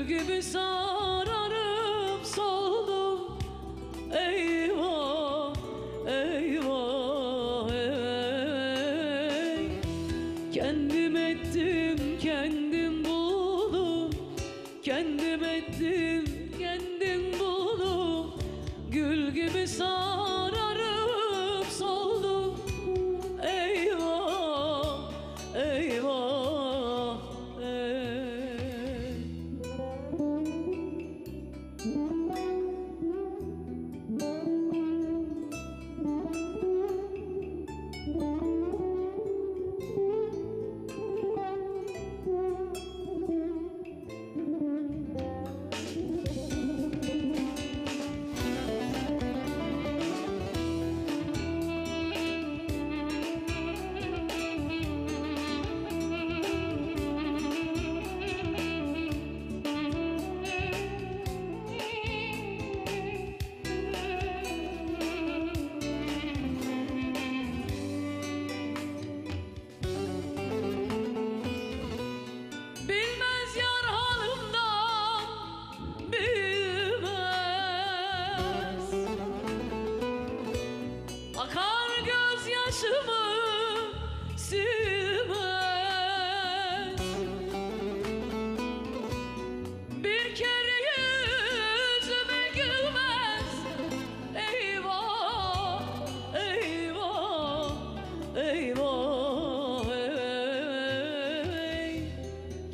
Gül gibi sararıp soldum. Eyvah, eyvah, ey. Kendim ettim, kendim buldum. Kendim ettim, kendim buldum. Gül gibi sararıp soldum. Eyvah, eyvah, ey. Bilmez yar halımdan, bilmez. Akar gözyaşımı silmez. Bir kere yüzüme gülmez. Eyvah, eyvah, eyvah, ey.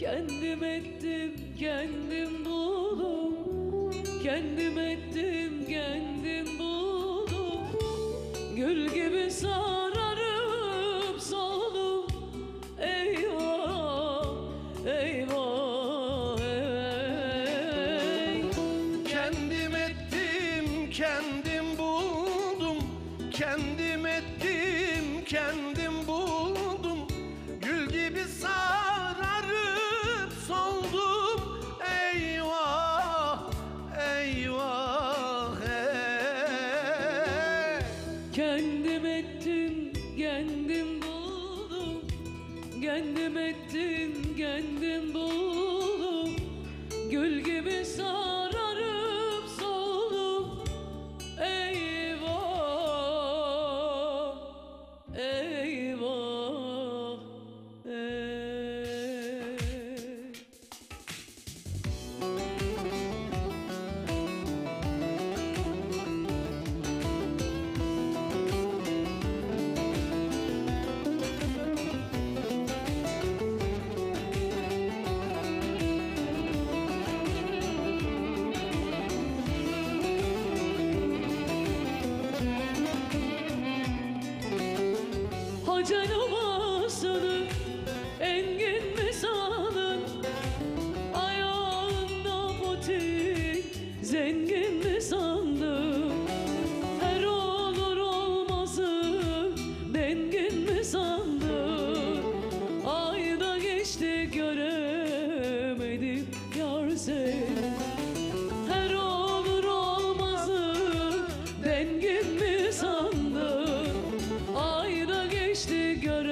Kendim ettim, kendim buldum. Kendim ettim, kendim buldum. Gül gibi sararıp soldum. Eyvah, eyvah, ey. Kendim ettim, kendim buldum. Kendim ettim, kendim buldum. Gül gibi sararıp soldum. Eyvah, eyvah, ey. Kendim ettim, kendim buldum. Kendim ettim, kendim buldum. Gül gibi sararıp soldum. Eyvah, eyvah, ey. Hoca namazını engin mi sandın? Ayağında butik zengin mi sandın? Her olur olmazı dengin mi sandın? Ayda geçti göremedim yar seni. Her olur olmazı dengin mi sandın? Ayda geçti göremedim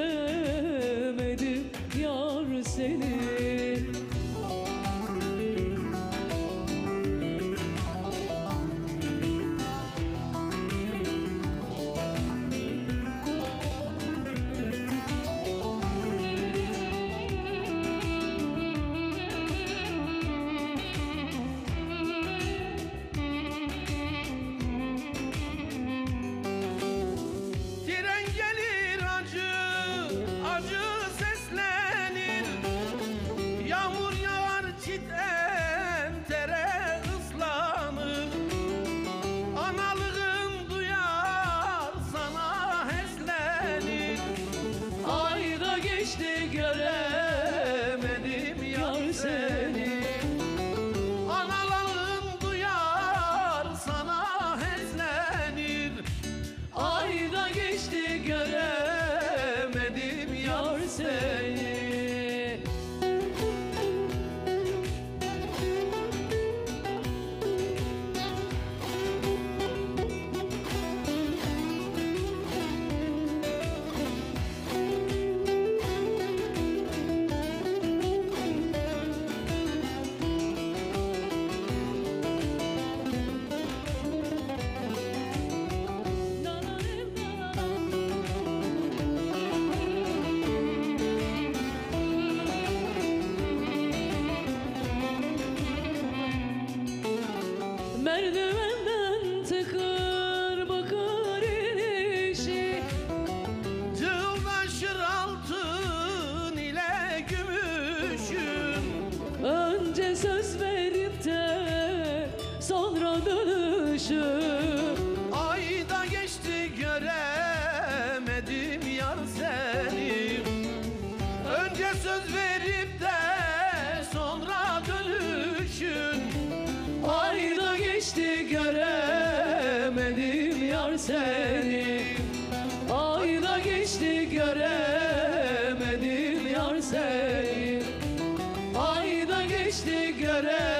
Merdivenden tıkır bakır inişi, Tığlaşır altın ile gümüşün. önce söz verip de sonra dönüşü. Ayda geçti göremedim yar seni. Önce söz verip de sonra dönüşün. Ayda geçti göremedim yar seni. Ayda geçti göremedim yar seni. Ayda geçti göremedim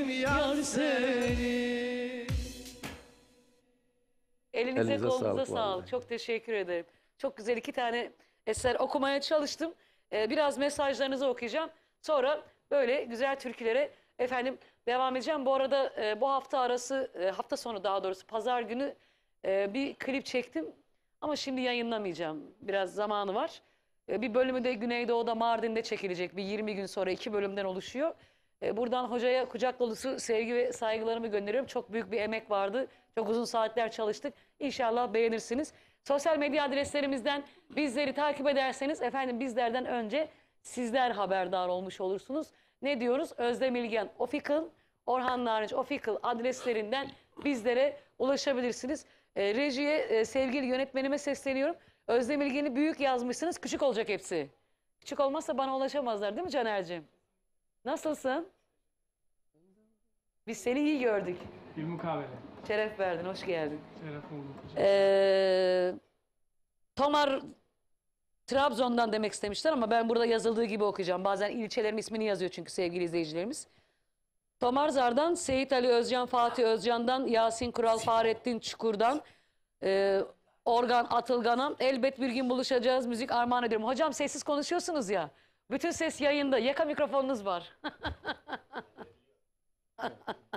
yar seni. Elinize Elinize kolunuza sağlık sağlık. vallahi. Çok teşekkür ederim. Çok güzel 2 tane eser okumaya çalıştım. Biraz mesajlarınızı okuyacağım. Sonra böyle güzel türkülere efendim devam edeceğim. Bu arada bu hafta arası, hafta sonu daha doğrusu pazar günü bir klip çektim. Ama şimdi yayınlamayacağım. Biraz zamanı var. Bir bölümü de Güneydoğu'da Mardin'de çekilecek. Bir 20 gün sonra 2 bölümden oluşuyor. Buradan hocaya kucak dolusu sevgi ve saygılarımı gönderiyorum. Çok büyük bir emek vardı. Çok uzun saatler çalıştık. İnşallah beğenirsiniz. Sosyal medya adreslerimizden bizleri takip ederseniz efendim bizlerden önce sizler haberdar olmuş olursunuz. Ne diyoruz? Özlem İlgen Official, Orhan Narinç Official adreslerinden bizlere ulaşabilirsiniz. Rejiye sevgili yönetmenime sesleniyorum. Özlem İlgen'i büyük yazmışsınız. Küçük olacak hepsi. Küçük olmazsa bana ulaşamazlar değil mi Caner'cim? Nasılsın? Biz seni iyi gördük. Bir mukabele. Şeref verdin, hoş geldin. Şeref bulduk. Tomar Trabzon'dan demek istemişler ama ben burada yazıldığı gibi okuyacağım. Bazen ilçelerin ismini yazıyor çünkü sevgili izleyicilerimiz. Tomarzar'dan, Seyit Ali Özcan, Fatih Özcan'dan, Yasin Kural, Fahrettin Çukur'dan, Organ Atılgan'a elbet bir gün buluşacağız. Müzik armağan ediyorum. Hocam sessiz konuşuyorsunuz ya. Bütün ses yayında. Yaka mikrofonunuz var.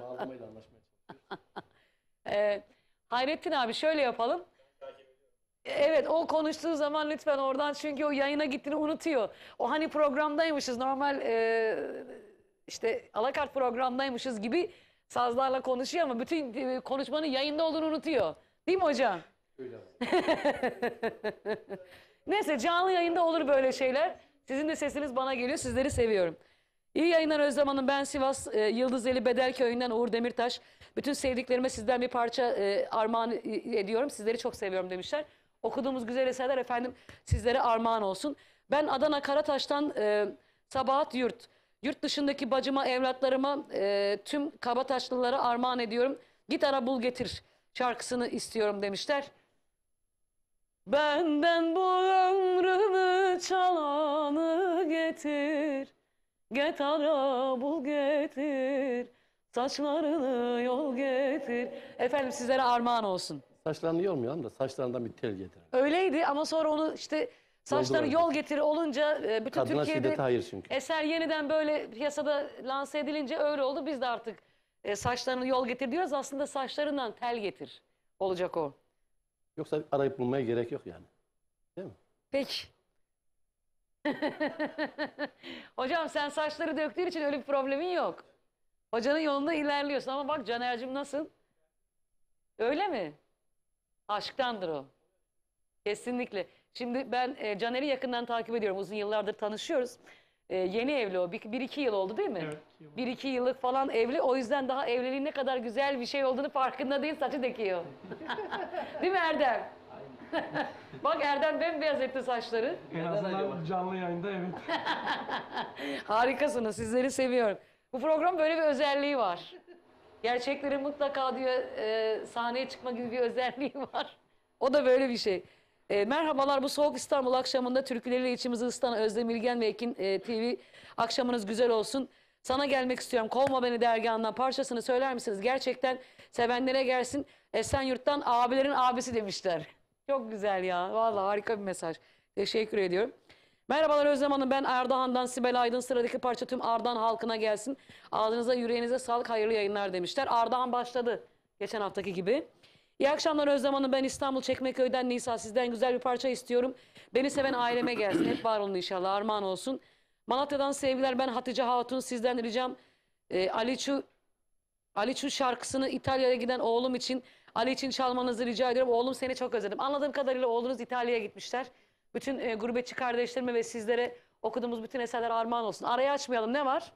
Bağlamayla anlaşmaya Hayrettin abi şöyle yapalım. Evet o konuştuğu zaman lütfen oradan çünkü o yayına gittiğini unutuyor. O hani programdaymışız normal işte alakart programdaymışız gibi sazlarla konuşuyor ama bütün konuşmanın yayında olduğunu unutuyor. Değil mi hocam? Öyle. Neyse canlı yayında olur böyle şeyler. Sizin de sesiniz bana geliyor. Sizleri seviyorum. İyi yayınlar Özlem Hanım. Ben Sivas Yıldızeli Bedelköy'ünden Uğur Demirtaş. Bütün sevdiklerime sizden bir parça armağan ediyorum. Sizleri çok seviyorum demişler. Okuduğumuz güzel eserler efendim sizlere armağan olsun. Ben Adana Karataş'tan Sabahat Yurt. Yurt dışındaki bacıma, evlatlarıma, tüm Kabataşlılara armağan ediyorum. Git ara bul getir şarkısını istiyorum demişler. Benden bu ömrümü çalanı getir. Get ara bul getir. Saçlarını yol getir. Efendim sizlere armağan olsun. Saçlarını yormayalım da saçlarından bir tel getirelim. Öyleydi ama sonra onu işte saçları Yolda yol getir olunca bütün Kadına Türkiye'de şiddete hayır çünkü. eser yeniden böyle piyasada lanse edilince öyle oldu. Biz de artık saçlarını yol getir diyoruz. Aslında saçlarından tel getir olacak o. Yoksa arayıp bulmaya gerek yok yani. Değil mi? Peki. Hocam sen saçları döktüğün için öyle bir problemin yok. Hocanın yolunda ilerliyorsun ama bak Caner'cim nasıl? Öyle mi? Aşktandır o. Kesinlikle. Şimdi ben Caner'i yakından takip ediyorum. Uzun yıllardır tanışıyoruz. Yeni evli o. 1-2 yıl oldu değil mi? Evet. 1-2 yıllık falan evli. O yüzden daha evliliğin ne kadar güzel bir şey olduğunu farkında değil. Saçı döküyor. Değil mi Erdem? Bak Erdem bembeyaz etti saçları. En azından canlı yayında evet. Harikasınız. Sizleri seviyorum. Bu program böyle bir özelliği var. Gerçeklerin mutlaka diyor sahneye çıkma gibi bir özelliği var. O da böyle bir şey. Merhabalar bu soğuk İstanbul akşamında türküleriyle içimizi ısıtan Özlem İlgen ve Ekin TV akşamınız güzel olsun. Sana gelmek istiyorum. Kovma beni dergahından parçasını söyler misiniz? Gerçekten sevenlere gelsin. Esenyurt'tan abilerin abisi demişler. Çok güzel ya. Vallahi harika bir mesaj. Teşekkür ediyorum. Merhabalar Özlem Hanım. Ben Ardahan'dan Sibel Aydın. Sıradaki parça tüm Ardahan halkına gelsin. Ağzınıza yüreğinize sağlık. Hayırlı yayınlar demişler. Ardahan başladı. Geçen haftaki gibi. İyi akşamlar Özlem Hanım. Ben İstanbul Çekmeköy'den Nisa. Sizden güzel bir parça istiyorum. Beni seven aileme gelsin. Hep var olun inşallah. Armağan olsun. Malatya'dan sevgiler. Ben Hatice Hatun. Sizden ricam Ali Çul şarkısını İtalya'ya giden oğlum için, Ali için çalmanızı rica ediyorum. Oğlum seni çok özledim. Anladığım kadarıyla oğlunuz İtalya'ya gitmişler. Bütün gurbetçi kardeşlerime ve sizlere okuduğumuz bütün eserler armağan olsun. Arayı açmayalım. Ne var?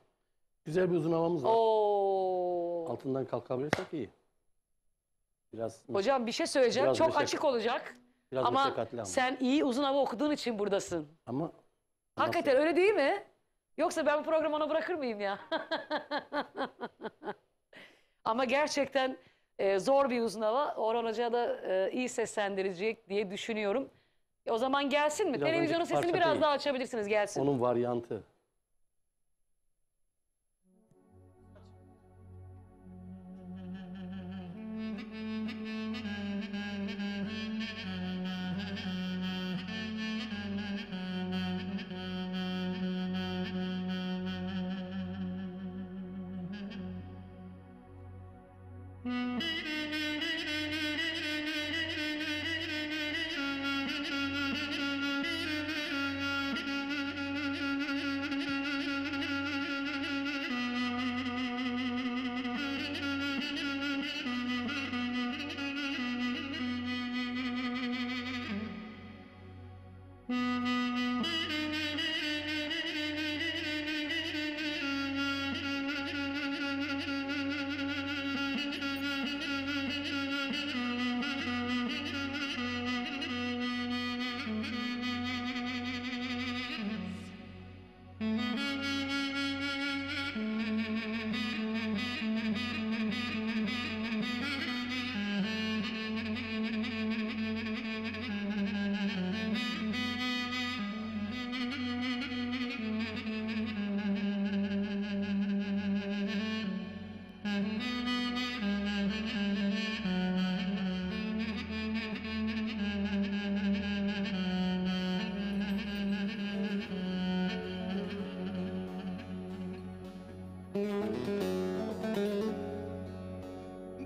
Güzel bir uzun havamız var. Oo. Altından kalkabilirsek iyi. Biraz Hocam bir şey söyleyeceğim. Biraz Çok meşak- açık olacak. biraz Ama meşakkatli ama. sen iyi uzun hava okuduğun için buradasın. Ama Hakikaten öyle değil mi? Yoksa ben bu programı ona bırakır mıyım ya? Ama gerçekten zor bir uzun hava. Orhan Hoca da iyi seslendirecek diye düşünüyorum. O zaman gelsin mi? Biraz Televizyonun önceki sesini parça biraz değil. daha açabilirsiniz, gelsin. onun varyantı.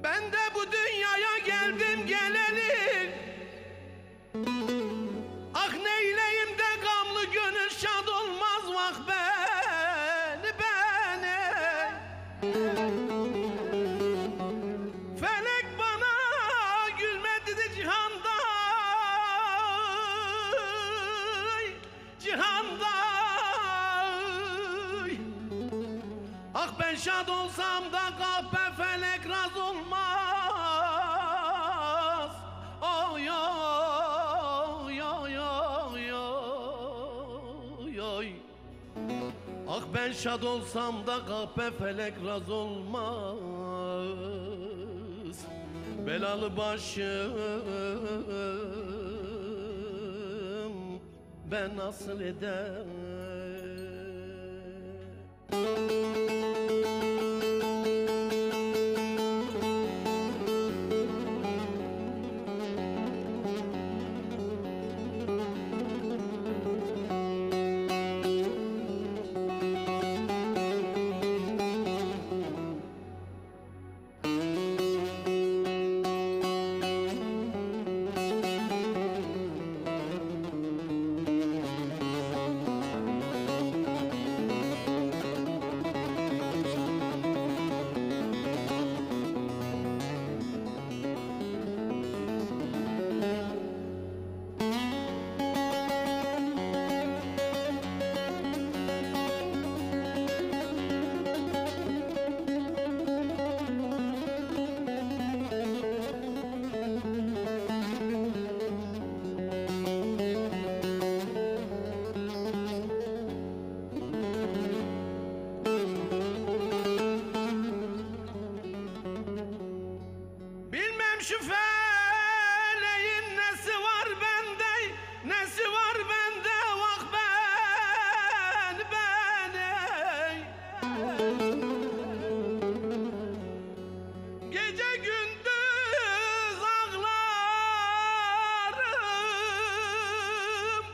Ben de bu dünyaya geldim geleli. Ah neyleyim de gamlı gönül şad olmaz vah beni beni. Felek bana gülmedi de cihanda, cihanda. Ah ben şad olsam da kahpe felek raz olmaz. Oy oy oy oy oy oy. Ah ben şad olsam da kahpe felek raz olmaz. Belalı başım ben nasıl eder? Bilmem şu feleğin nesi var bende, nesi var bende vah beni. Gece gündüz ağlarım,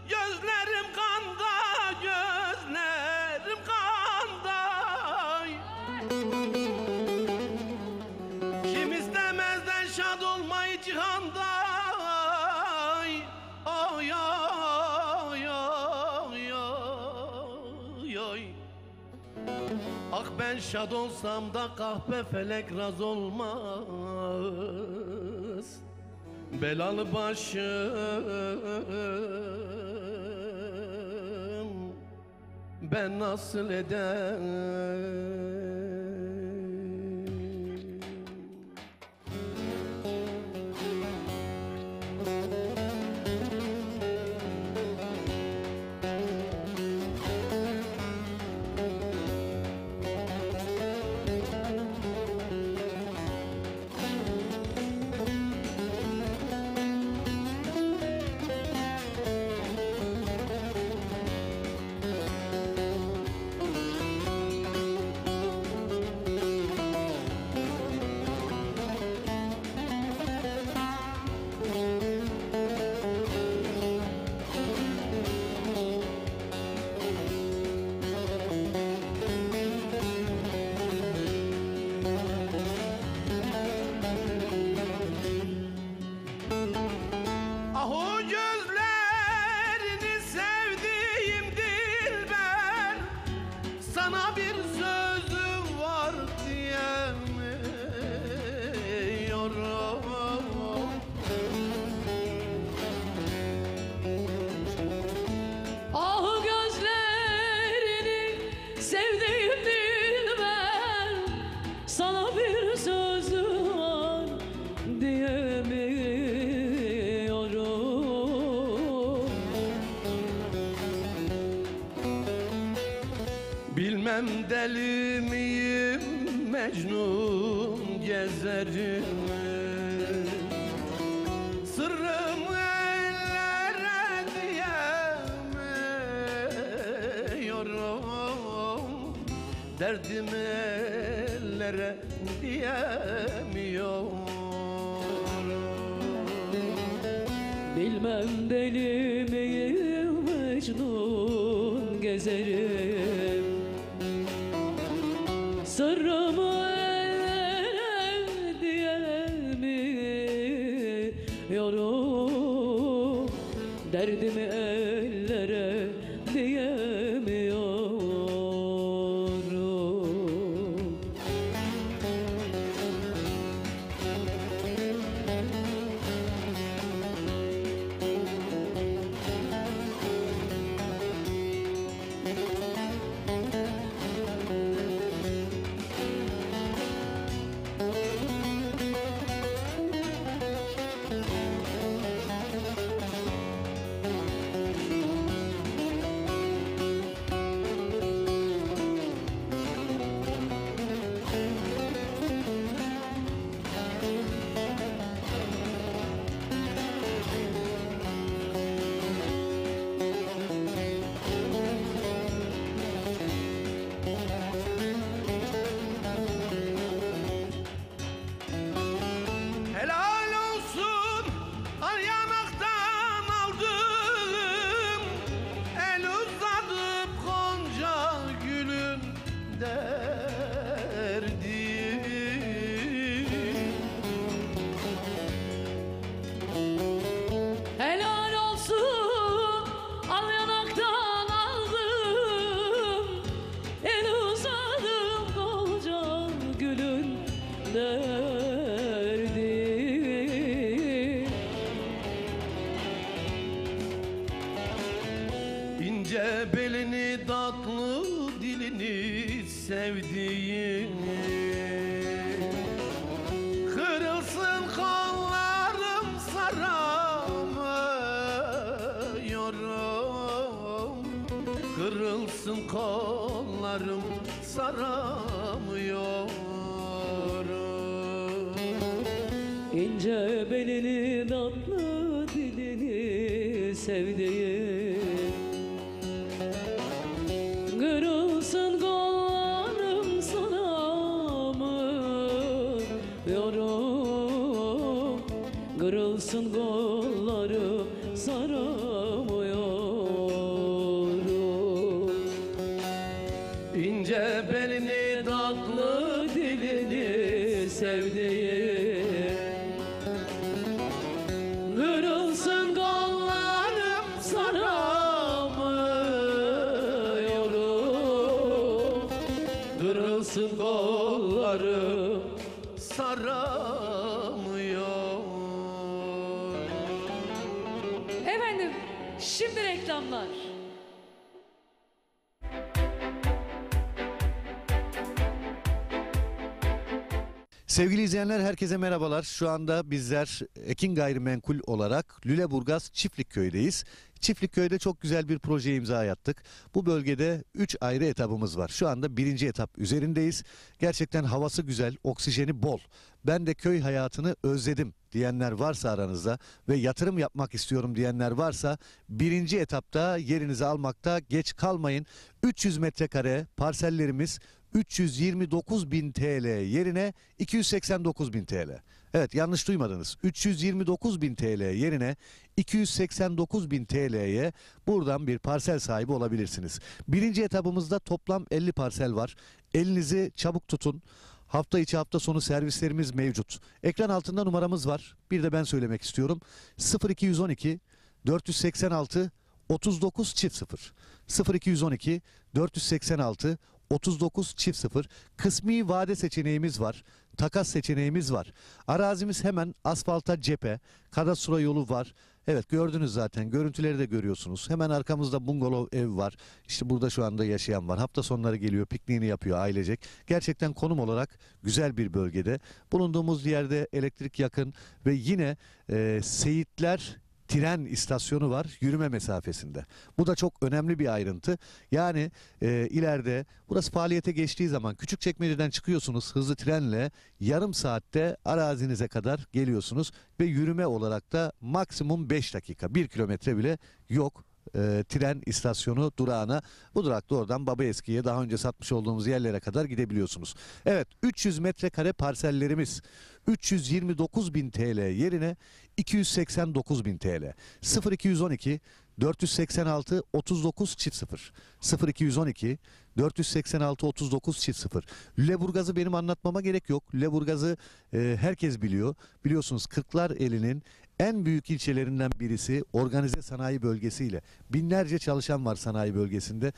gözlerim kanda, gözlerim kanda. Kim istemezden şad olmayı cihanda. Oy oy oy oy oy. Ah ben şad olsam da kahpe felek raz olmaz. Belalı başım ben nasıl eder? Ah o gözlerini sevdiğim dilber, sana bir sözüm var diyemiyorum. Ah gözlerini sevdiğim dilber, sana bir sözüm var diyemiyorum. Bilmem deli miyim, Mecnun gezerim. Sırrımı ellere diyemiyorum. Derdimi ellere diyemiyorum. Bilmem deli miyim, Mecnun gezerim. Sırrımı ellere diyemiyorum. Derdimi ellere diyemiyorum. Helal olsun al yanaktan aldım, el uzadım Gonca gülün derdi. Helal olsun, al yanaktan aldım, el uzadım koca gülün derdi. İnce belini tatlı dilini sevdiğini, kırılsın kollarım saramıyorum. Kırılsın kollarım saramıyorum. İnce belini tatlı dilini sevdiğim, kırılsın kollarım saramıyorum. Kırılsın kollarım saramıyorum. İnce belini tatlı dilini sevdiğim, Kırılsın kollarım saramıyorum. sarılsın kollarım saramıyor. Efendim şimdi reklamlar. Sevgili izleyenler, herkese merhabalar. Şu anda bizler Ekin Gayrimenkul olarak Lüleburgaz Çiftlikköy'deyiz. Çiftlikköy'de çok güzel bir projeye imza attık. Bu bölgede 3 ayrı etapımız var. Şu anda 1. etap üzerindeyiz. Gerçekten havası güzel, oksijeni bol. Ben de köy hayatını özledim diyenler varsa aranızda ve yatırım yapmak istiyorum diyenler varsa 1. etapta yerinizi almakta geç kalmayın. 300 metrekare parsellerimiz 329.000 TL yerine 289.000 TL. Evet, yanlış duymadınız. 329.000 TL yerine 289.000 TL'ye buradan bir parsel sahibi olabilirsiniz. 1. etapımızda toplam 50 parsel var. Elinizi çabuk tutun. Hafta içi hafta sonu servislerimiz mevcut. Ekran altında numaramız var. Bir de ben söylemek istiyorum. 0212 486 39 00 0212 486 39 0. Kısmi vade seçeneğimiz var. Takas seçeneğimiz var. Arazimiz hemen asfalta cephe. Kadastro yolu var. Evet, gördünüz zaten. Görüntüleri de görüyorsunuz. Hemen arkamızda bungalov ev var. İşte burada şu anda yaşayan var. Hafta sonları geliyor, pikniğini yapıyor ailecek. Gerçekten konum olarak güzel bir bölgede. Bulunduğumuz yerde elektrik yakın ve yine Seyitler tren istasyonu var yürüme mesafesinde. Bu da çok önemli bir ayrıntı. Yani ileride burası faaliyete geçtiği zaman Küçükçekmece'den çıkıyorsunuz hızlı trenle, yarım saatte arazinize kadar geliyorsunuz ve yürüme olarak da maksimum 5 dakika, 1 kilometre bile yok. Tren istasyonu durağına. Bu durakta oradan Babaeski'ye, daha önce satmış olduğumuz yerlere kadar gidebiliyorsunuz. Evet, 300 metrekare parsellerimiz 329.000 TL yerine 289.000 TL. 0212 486 39 00 0212 486 39 00. Lüleburgaz'ı benim anlatmama gerek yok. Lüleburgaz'ı herkes biliyor. Biliyorsunuz Kırklareli'nin en büyük ilçelerinden birisi, organize sanayi bölgesiyle. Binlerce çalışan var sanayi bölgesinde.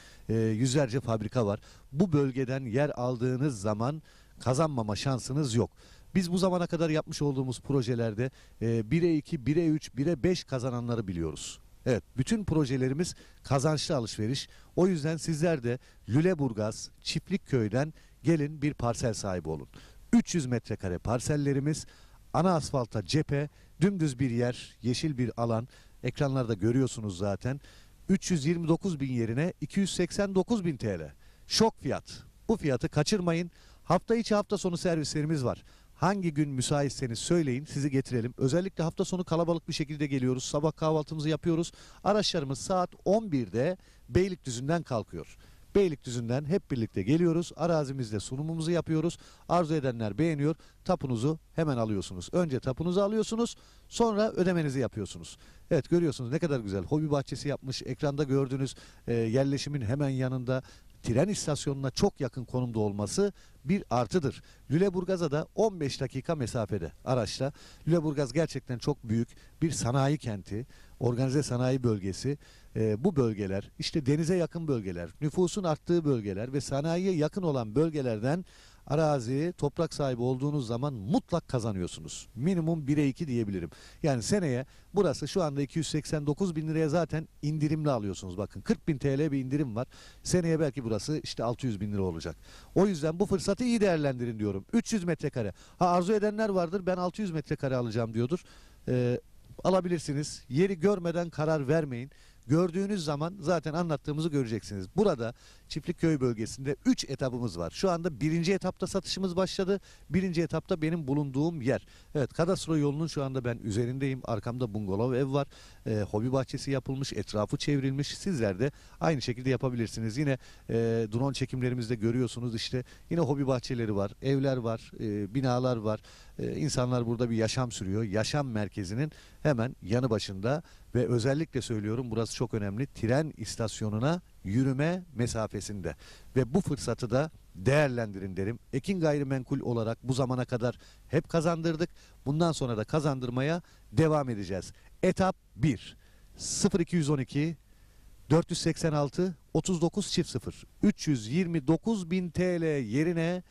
Yüzlerce fabrika var. Bu bölgeden yer aldığınız zaman kazanmama şansınız yok. Biz bu zamana kadar yapmış olduğumuz projelerde 1'e 2, 1'e 3, 1'e 5 kazananları biliyoruz. Evet, bütün projelerimiz kazançlı alışveriş. O yüzden sizler de Lüleburgaz Çiftlikköy'den gelin bir parsel sahibi olun. 300 metrekare parsellerimiz, ana asfalta cephe, dümdüz bir yer, yeşil bir alan. Ekranlarda görüyorsunuz zaten. 329.000 yerine 289.000 TL. Şok fiyat. Bu fiyatı kaçırmayın. Hafta içi hafta sonu servislerimiz var. Hangi gün müsaitseniz söyleyin, sizi getirelim. Özellikle hafta sonu kalabalık bir şekilde geliyoruz. Sabah kahvaltımızı yapıyoruz. Araçlarımız saat 11'de Beylikdüzü'nden kalkıyor. Beylikdüzü'nden hep birlikte geliyoruz. Arazimizde sunumumuzu yapıyoruz. Arzu edenler beğeniyor. Tapunuzu hemen alıyorsunuz. Önce tapunuzu alıyorsunuz. Sonra ödemenizi yapıyorsunuz. Evet, görüyorsunuz ne kadar güzel. Hobi bahçesi yapmış. Ekranda gördüğünüz yerleşimin hemen yanında, tren istasyonuna çok yakın konumda olması bir artıdır. Lüleburgaz'a da 15 dakika mesafede araçla. Lüleburgaz gerçekten çok büyük bir sanayi kenti, organize sanayi bölgesi. Bu bölgeler, işte denize yakın bölgeler, nüfusun arttığı bölgeler ve sanayiye yakın olan bölgelerden arazi, toprak sahibi olduğunuz zaman mutlak kazanıyorsunuz. Minimum 1'e 2 diyebilirim. Yani seneye burası şu anda 289.000 liraya zaten indirimli alıyorsunuz. Bakın 40.000 TL bir indirim var. Seneye belki burası işte 600.000 lira olacak. O yüzden bu fırsatı iyi değerlendirin diyorum. 300 metrekare. Arzu edenler vardır, ben 600 metrekare alacağım diyordur. Alabilirsiniz. Yeri görmeden karar vermeyin. Gördüğünüz zaman zaten anlattığımızı göreceksiniz. Burada Çiftlikköy bölgesinde 3 etapımız var. Şu anda 1. etapta satışımız başladı. 1. etapta benim bulunduğum yer. Evet, kadastro yolunun şu anda ben üzerindeyim. Arkamda bungalov ev var. Hobi bahçesi yapılmış, etrafı çevrilmiş. Sizler de aynı şekilde yapabilirsiniz. Yine drone çekimlerimizde görüyorsunuz işte. Yine hobi bahçeleri var, evler var, binalar var. İnsanlar burada bir yaşam sürüyor. Yaşam merkezinin hemen yanı başında ve özellikle söylüyorum, burası çok önemli. Tren istasyonuna yürüme mesafesinde ve bu fırsatı da değerlendirin derim. Ekin Gayrimenkul olarak bu zamana kadar hep kazandırdık. Bundan sonra da kazandırmaya devam edeceğiz. Etap 1. 0212 486 39 çift 0. 329.000 TL yerine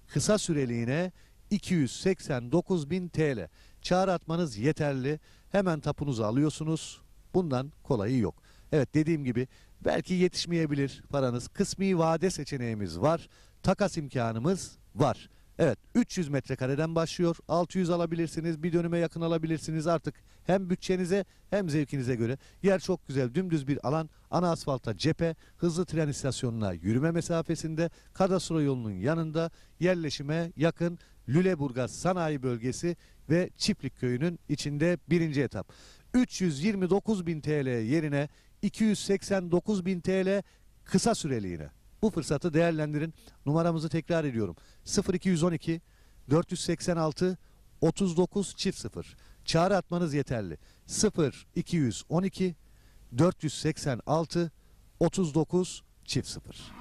kısa süreliğine 289.000 TL. Çağrı atmanız yeterli. Hemen tapunuzu alıyorsunuz. Bundan kolayı yok. Evet, dediğim gibi belki yetişmeyebilir paranız. Kısmi vade seçeneğimiz var. Takas imkanımız var. Evet, 300 metrekareden başlıyor. 600 alabilirsiniz. Bir dönüme yakın alabilirsiniz. Artık hem bütçenize hem zevkinize göre. Yer çok güzel. Dümdüz bir alan. Ana asfalta cephe. Hızlı tren istasyonuna yürüme mesafesinde. Kadastro yolunun yanında. Yerleşime yakın. Lüleburgaz Sanayi Bölgesi ve Çiftlik Köyü'nün içinde birinci etap. 329.000 TL yerine 289.000 TL kısa süreliğine. Bu fırsatı değerlendirin. Numaramızı tekrar ediyorum. 0212 486 39 çift 0. Çağrı atmanız yeterli. 0212 486 39 çift 0.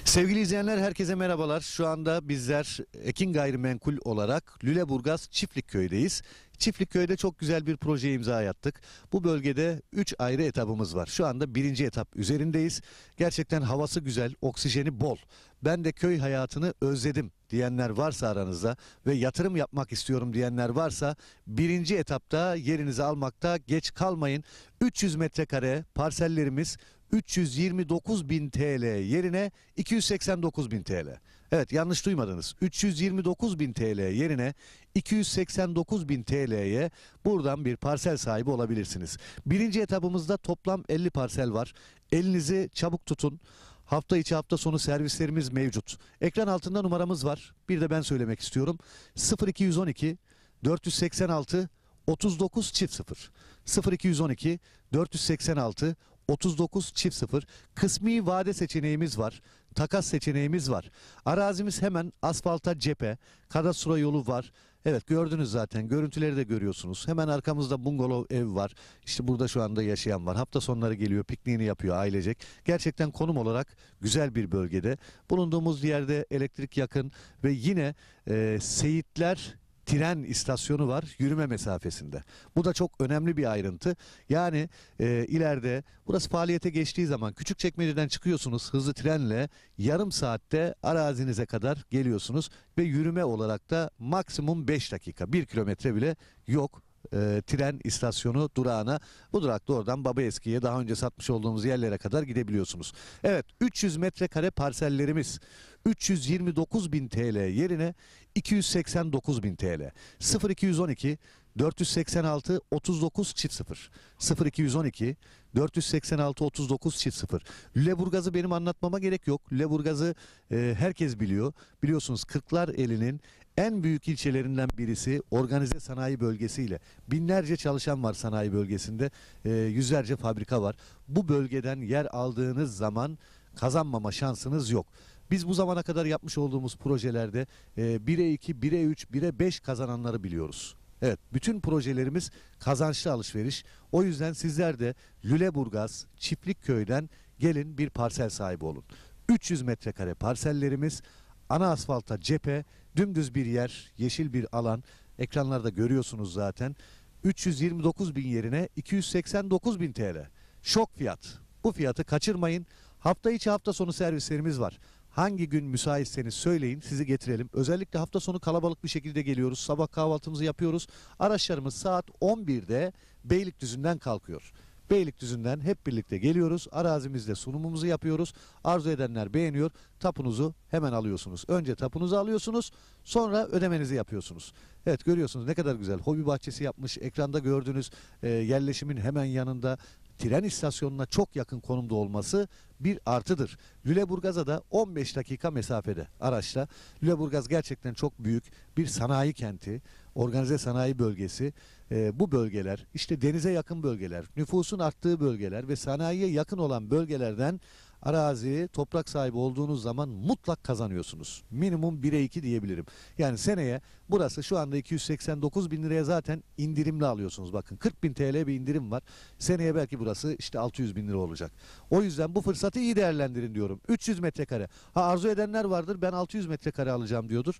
Sevgili izleyenler, herkese merhabalar. Şu anda bizler Ekin Gayrimenkul olarak Lüleburgaz Çiftlikköy'deyiz. Çiftlikköy'de çok güzel bir projeye imza attık. Bu bölgede 3 ayrı etapımız var. Şu anda birinci etap üzerindeyiz. Gerçekten havası güzel, oksijeni bol. Ben de köy hayatını özledim diyenler varsa aranızda ve yatırım yapmak istiyorum diyenler varsa birinci etapta yerinizi almakta geç kalmayın. 300 metrekare parsellerimiz 329.000 TL yerine 289.000 TL. Evet, yanlış duymadınız. 329.000 TL yerine 289.000 TL'ye buradan bir parsel sahibi olabilirsiniz. Birinci etapımızda toplam 50 parsel var. Elinizi çabuk tutun. Hafta içi hafta sonu servislerimiz mevcut. Ekran altında numaramız var. Bir de ben söylemek istiyorum. 0212 486 39 çift 0. 0212 486 39 çift 0. Kısmi vade seçeneğimiz var. Takas seçeneğimiz var. Arazimiz hemen asfalta cephe. Kadastro yolu var. Evet, gördünüz zaten. Görüntüleri de görüyorsunuz. Hemen arkamızda bungalov ev var. İşte burada şu anda yaşayan var. Hafta sonları geliyor, pikniğini yapıyor ailecek. Gerçekten konum olarak güzel bir bölgede. Bulunduğumuz yerde elektrik yakın ve yine Seyitler tren istasyonu var yürüme mesafesinde. Bu da çok önemli bir ayrıntı. Yani ileride burası faaliyete geçtiği zaman Küçükçekmece'den çıkıyorsunuz hızlı trenle, yarım saatte arazinize kadar geliyorsunuz ve yürüme olarak da maksimum 5 dakika, 1 kilometre bile yok. Tren istasyonu durağına, bu durakta oradan Babaeski'ye, daha önce satmış olduğumuz yerlere kadar gidebiliyorsunuz. Evet, 300 metrekare parsellerimiz 329.000 TL yerine 289.000 TL. 0212 486 39 çift 0. 0212 486 39 çift 0. Lüleburgaz'ı benim anlatmama gerek yok. Lüleburgaz'ı herkes biliyor. Biliyorsunuz Kırklareli'nin en büyük ilçelerinden birisi, organize sanayi bölgesiyle. Binlerce çalışan var sanayi bölgesinde. Yüzlerce fabrika var. Bu bölgeden yer aldığınız zaman kazanmama şansınız yok. Biz bu zamana kadar yapmış olduğumuz projelerde 1'e 2, 1'e 3, 1'e 5 kazananları biliyoruz. Evet, bütün projelerimiz kazançlı alışveriş. O yüzden sizler de Lüleburgaz Çiftlikköy'den gelin bir parsel sahibi olun. 300 metrekare parsellerimiz, ana asfalta cephe, dümdüz bir yer, yeşil bir alan. Ekranlarda görüyorsunuz zaten. 329.000 yerine 289.000 TL. Şok fiyat. Bu fiyatı kaçırmayın. Hafta içi hafta sonu servislerimiz var. Hangi gün müsaitseniz söyleyin, sizi getirelim. Özellikle hafta sonu kalabalık bir şekilde geliyoruz. Sabah kahvaltımızı yapıyoruz. Araçlarımız saat 11'de Beylikdüzü'nden kalkıyor. Beylikdüzü'nden hep birlikte geliyoruz. Arazimizde sunumumuzu yapıyoruz. Arzu edenler beğeniyor. Tapunuzu hemen alıyorsunuz. Önce tapunuzu alıyorsunuz, sonra ödemenizi yapıyorsunuz. Evet, görüyorsunuz ne kadar güzel. Hobi bahçesi yapmış. Ekranda gördüğünüz yerleşimin hemen yanında, tren istasyonuna çok yakın konumda olması bir artıdır. Lüleburgaz'a da 15 dakika mesafede araçla. Lüleburgaz gerçekten çok büyük bir sanayi kenti, organize sanayi bölgesi. Bu bölgeler, işte denize yakın bölgeler, nüfusun arttığı bölgeler ve sanayiye yakın olan bölgelerden arazi, toprak sahibi olduğunuz zaman mutlak kazanıyorsunuz. Minimum 1'e 2 diyebilirim. Yani seneye burası şu anda 289.000 liraya zaten indirimli alıyorsunuz. Bakın 40.000 TL bir indirim var. Seneye belki burası işte 600.000 lira olacak. O yüzden bu fırsatı iyi değerlendirin diyorum. 300 metrekare. Arzu edenler vardır, ben 600 metrekare alacağım diyordur.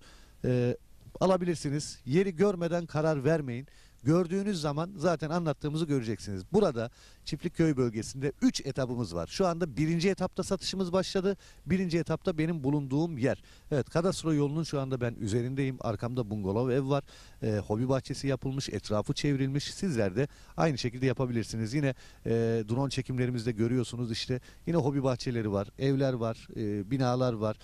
Alabilirsiniz. Yeri görmeden karar vermeyin. Gördüğünüz zaman zaten anlattığımızı göreceksiniz. Burada Çiftlikköy bölgesinde 3 etapımız var. Şu anda 1. etapta satışımız başladı. 1. etapta benim bulunduğum yer. Evet, kadastro yolunun şu anda ben üzerindeyim. Arkamda bungalov ev var. Hobi bahçesi yapılmış, etrafı çevrilmiş. Sizler de aynı şekilde yapabilirsiniz. Yine drone çekimlerimizde görüyorsunuz işte yine hobi bahçeleri var, evler var, binalar var.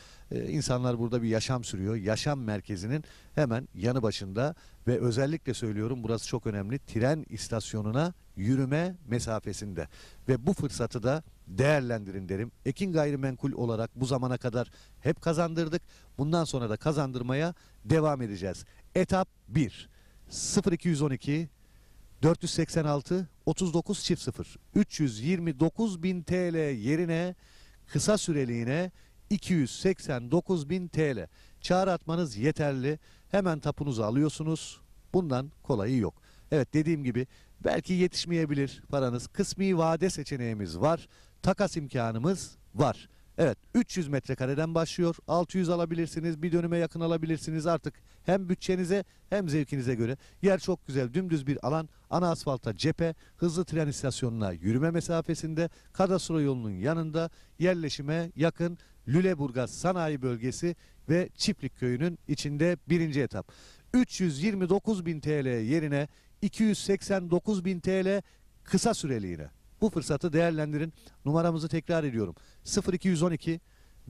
İnsanlar burada bir yaşam sürüyor. Yaşam merkezinin hemen yanı başında ve özellikle söylüyorum burası çok önemli. Tren istasyonuna yürüme mesafesinde ve bu fırsatı da değerlendirin derim. Ekin Gayrimenkul olarak bu zamana kadar hep kazandırdık. Bundan sonra da kazandırmaya devam edeceğiz. Etap 1. 0212 486 3900 329.000 TL yerine kısa süreliğine 289.000 TL. Çağrı atmanız yeterli. Hemen tapunuzu alıyorsunuz. Bundan kolayı yok. Evet, dediğim gibi belki yetişmeyebilir paranız. Kısmi vade seçeneğimiz var. Takas imkanımız var. Evet, 300 metrekareden başlıyor. 600 alabilirsiniz. Bir dönüme yakın alabilirsiniz. Artık hem bütçenize hem zevkinize göre. Yer çok güzel. Dümdüz bir alan. Ana asfalta cephe. Hızlı tren istasyonuna yürüme mesafesinde. Kadastro yolunun yanında. Yerleşime yakın. Lüleburgaz Sanayi Bölgesi ve Çiftlikköy'ünün içinde 1. etap. 329.000 TL yerine 289.000 TL kısa süreliğine. Bu fırsatı değerlendirin. Numaramızı tekrar ediyorum. 0212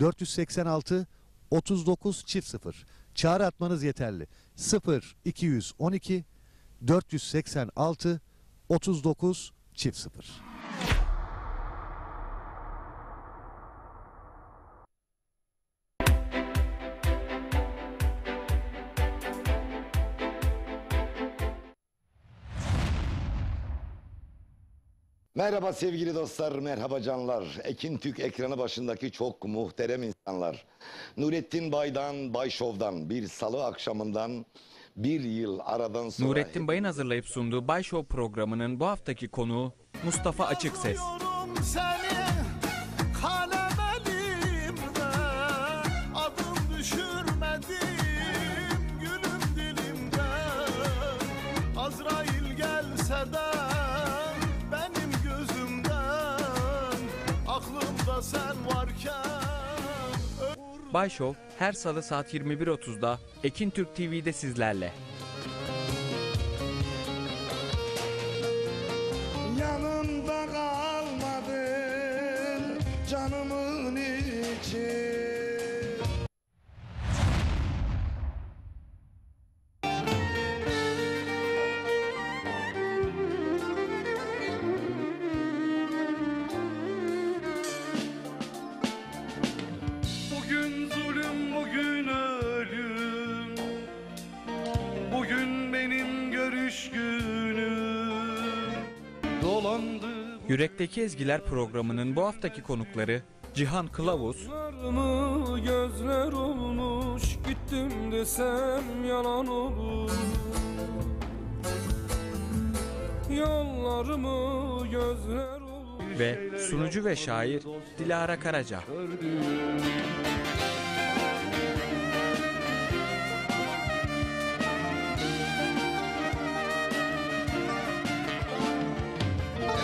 486 3900. Çağrı atmanız yeterli. 0212 486 3900. Merhaba sevgili dostlar, merhaba canlar. Ekin Tük ekranı başındaki çok muhterem insanlar. Nurettin Bay'dan, Bay Show'dan bir salı akşamından bir yıl aradan sonra... Nurettin Bay'ın hazırlayıp sunduğu Bay Show programının bu haftaki konuğu Mustafa Açıkses. Seni kalem elimde, adım düşürmedim gülüm dilimde. Azrail gelse de benim gözümden, aklımda sen varken. Bay Show her salı saat 21.30'da Ekin Türk TV'de sizlerle. Yanımda kalmadın canımın içi. Bugün zulüm, bugün ölüm. Bugün benim görüş günüm. Dolandım. Yürekteki Ezgiler programının bu haftaki konukları Cihan Kılavuz, Gözlerimi gözler olmuş, gittim desem yalan olur. Yollarımı gözler olmuş. ve sunucu ve şair Dilara Karaca.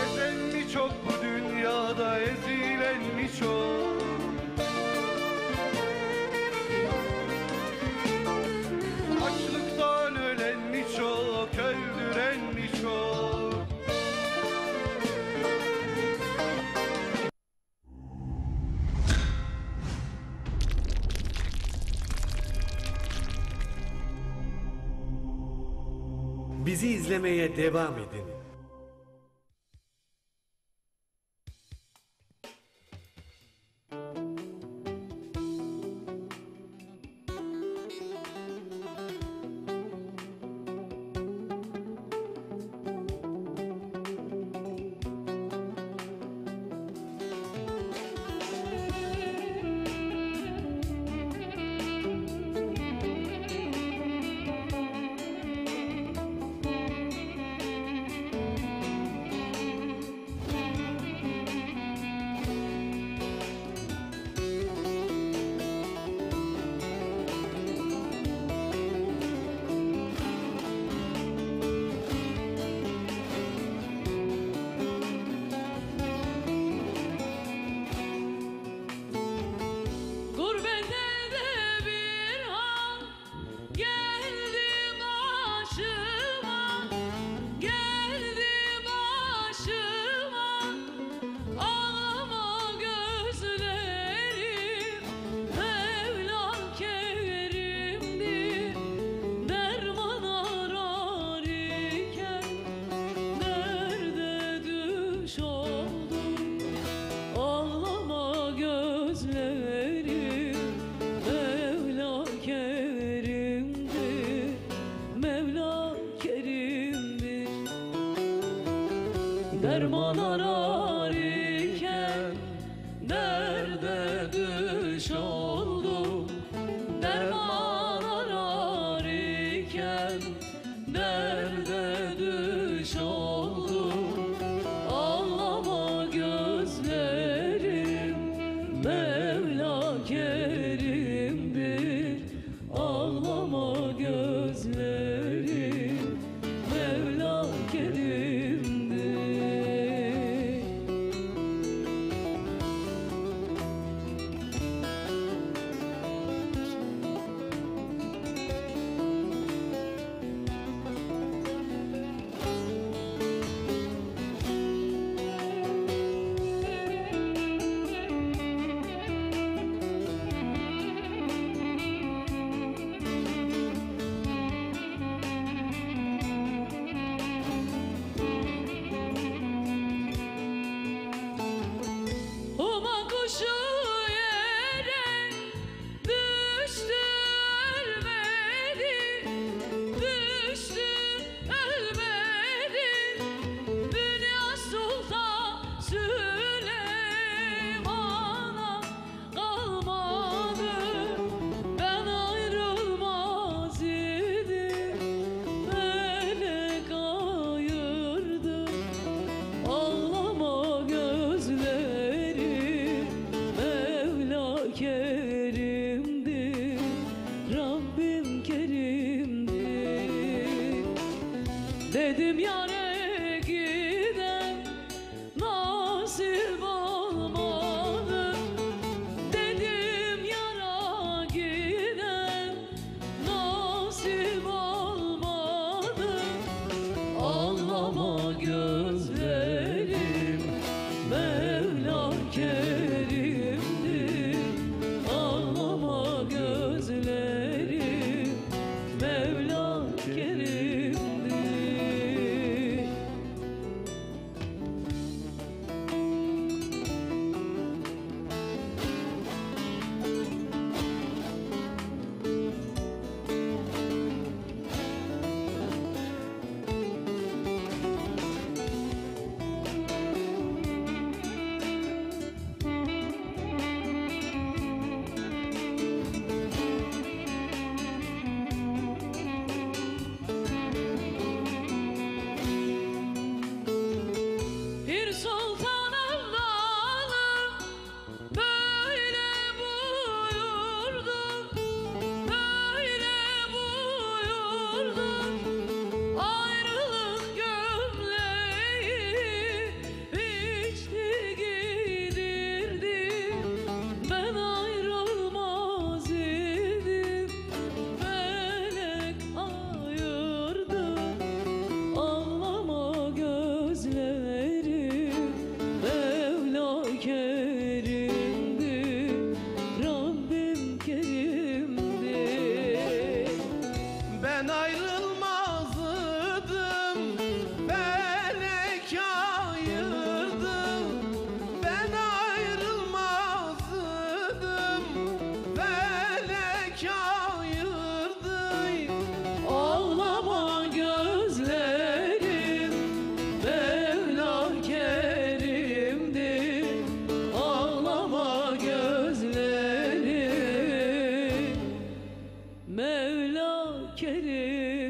Ezen mi çok bu dünyada, ezilen mi çok? Açlıktan ölen mi çok, öldüren mi çok? Bizi izlemeye devam edin. derman arar iken derde düş oldum. Derman arar iken derde düş oldum. Ağlama gözlerim, Mevla kerimdir. Ağlama gözlerim, Mevla kerimdir. Huma kuşu yere düştü ölmedi, düştü ölmedi. Dünya Sultan Süleyman'a kalmadı. Ben ayrılmaz idim, melek ayırdı. Ağlama gözlerim, Mevla kerimdir, Rabbim kerimdir. Dedim yâre giden nasip olmadı. Dedim yara giden nasip olmadı. Ağlama gözlerim, Mevla kerimdir. Ağlama gözlerim, Mevla kerimdir. Bir sultan Allah'ım böyle buyurdu, böyle buyurdu. Ayrılık gömleği içti gidirdi. Ben ayrılmaz idim, melek ayırdı. Ağlama gözlerim, Mevla kerimdir, Rabbim kerimdir. Ben ayrılmazdım, felek ayırdı. Ben ayrılmazdım, felek ayırdı. Ağlama gözlerim, Mevla kerimdir. Ağlama gözlerim, Mevla kerimdir.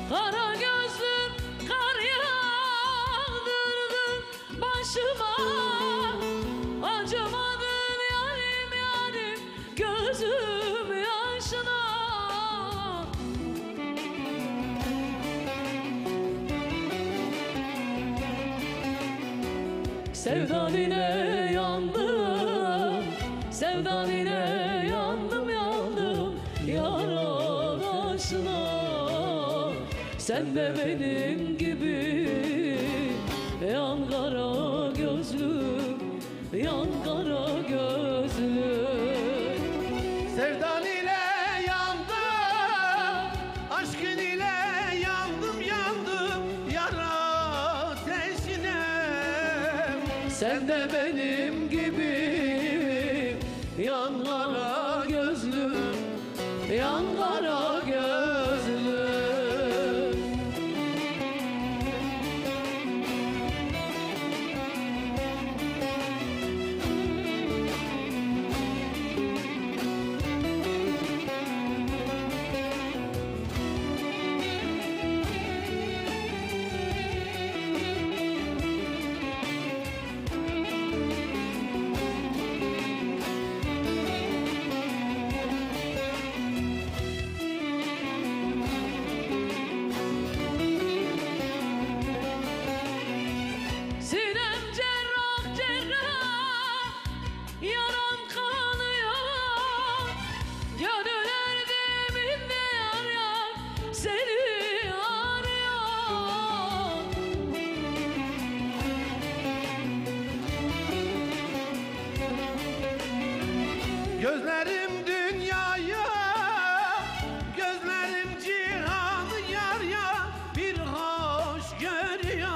Kara gözlüm kar yağdırdın başıma. Acımadın yarim yarim gözüm yaşına. Sevdan ile yandım, sevdan ile yandım. Sen de benim gibi yan kara gözlüm, yan kara gözlüm. Sevdan ile yandım, aşkın ile yandım yandım yara ateşine. Sen de benim gibi yan kara gözlüm, yan kara gözlüm. Sinem cerrah cerrah, yaram kanıyor. Gönül erdeminde yar yar seni arıyor. Gözlerim dünyaya, gözlerim cihanı yar ya bir hoş görüyor.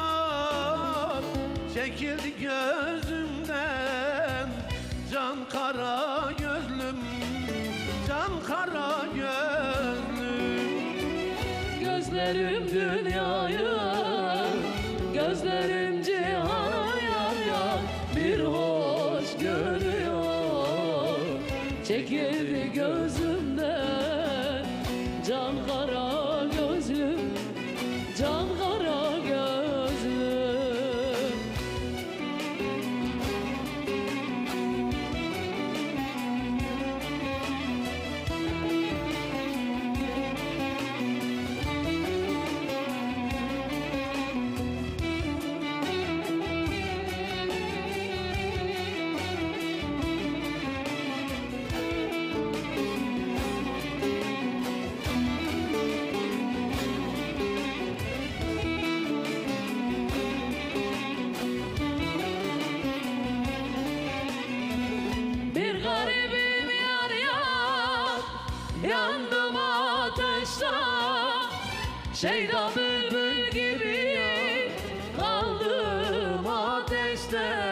Çekildi gözümden can kara gözlüm, can kara gözlüm. Gözlerim dünyaya, gözlerim cihana yar yar bir hoş görüyor. Çekildi gözümden can kara gözlüm, can kara gözlüm. Bir garibim yar yar, yandım ateşte. Şeyda bülbül gibi kaldım ateşte.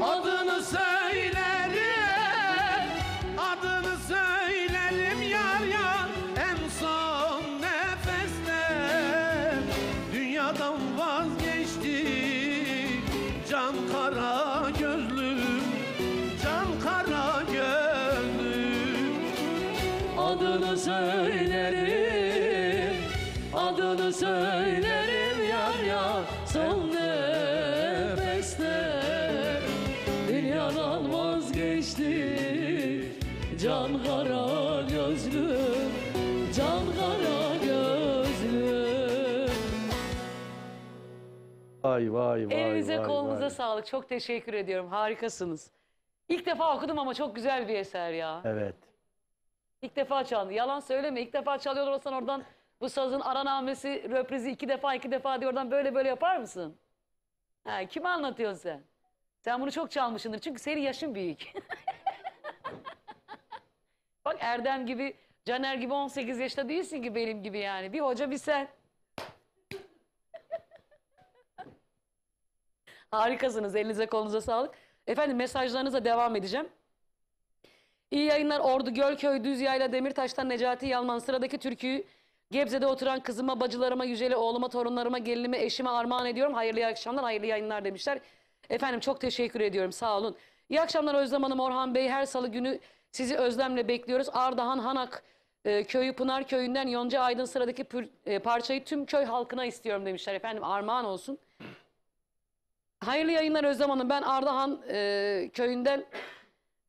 Adını söylerim, adını söylerim yar yar en son nefeste. Dünyadan vazgeçti can kara gözlüm, can kara gözlüm. Adını söylerim, adını söylerim yar yar son nefeste. Dünyadan vazgeçti can kara gözlüm, can kara gözlüm. Vay vay vay. Elinize vay, kolunuza vay. sağlık. Çok teşekkür ediyorum. Harikasınız. İlk defa okudum ama çok güzel bir eser ya. Evet. İlk defa çaldı. Yalan söyleme. İlk defa çalıyor olsan oradan bu sazın aranamesi, röprizi iki defa diye oradan böyle böyle yapar mısın? Ha, kime anlatıyorsun sen? Sen bunu çok çalmışsındır. Çünkü senin yaşın büyük. Bak Erdem gibi, Caner gibi 18 yaşta değilsin ki benim gibi yani. Bir hoca bir sen. Harikasınız. Elinize kolunuza sağlık. Efendim mesajlarınıza devam edeceğim. İyi yayınlar. Ordu, Gölköy, Düzyayla, Demirtaş'tan Necati Yalman. Sıradaki türküyü Gebze'de oturan kızıma, bacılarıma, Yücel'e, oğluma, torunlarıma, gelinime, eşime armağan ediyorum. Hayırlı akşamlar, hayırlı yayınlar demişler. Efendim çok teşekkür ediyorum. Sağ olun. İyi akşamlar Özlem Hanım, Orhan Bey. Her salı günü sizi özlemle bekliyoruz. Ardahan, Hanak köyü, Pınar köyünden Yonca Aydın sıradaki parçayı tüm köy halkına istiyorum demişler. Efendim armağan olsun. Hayırlı yayınlar Özlem Hanım. Ben Ardahan köyünden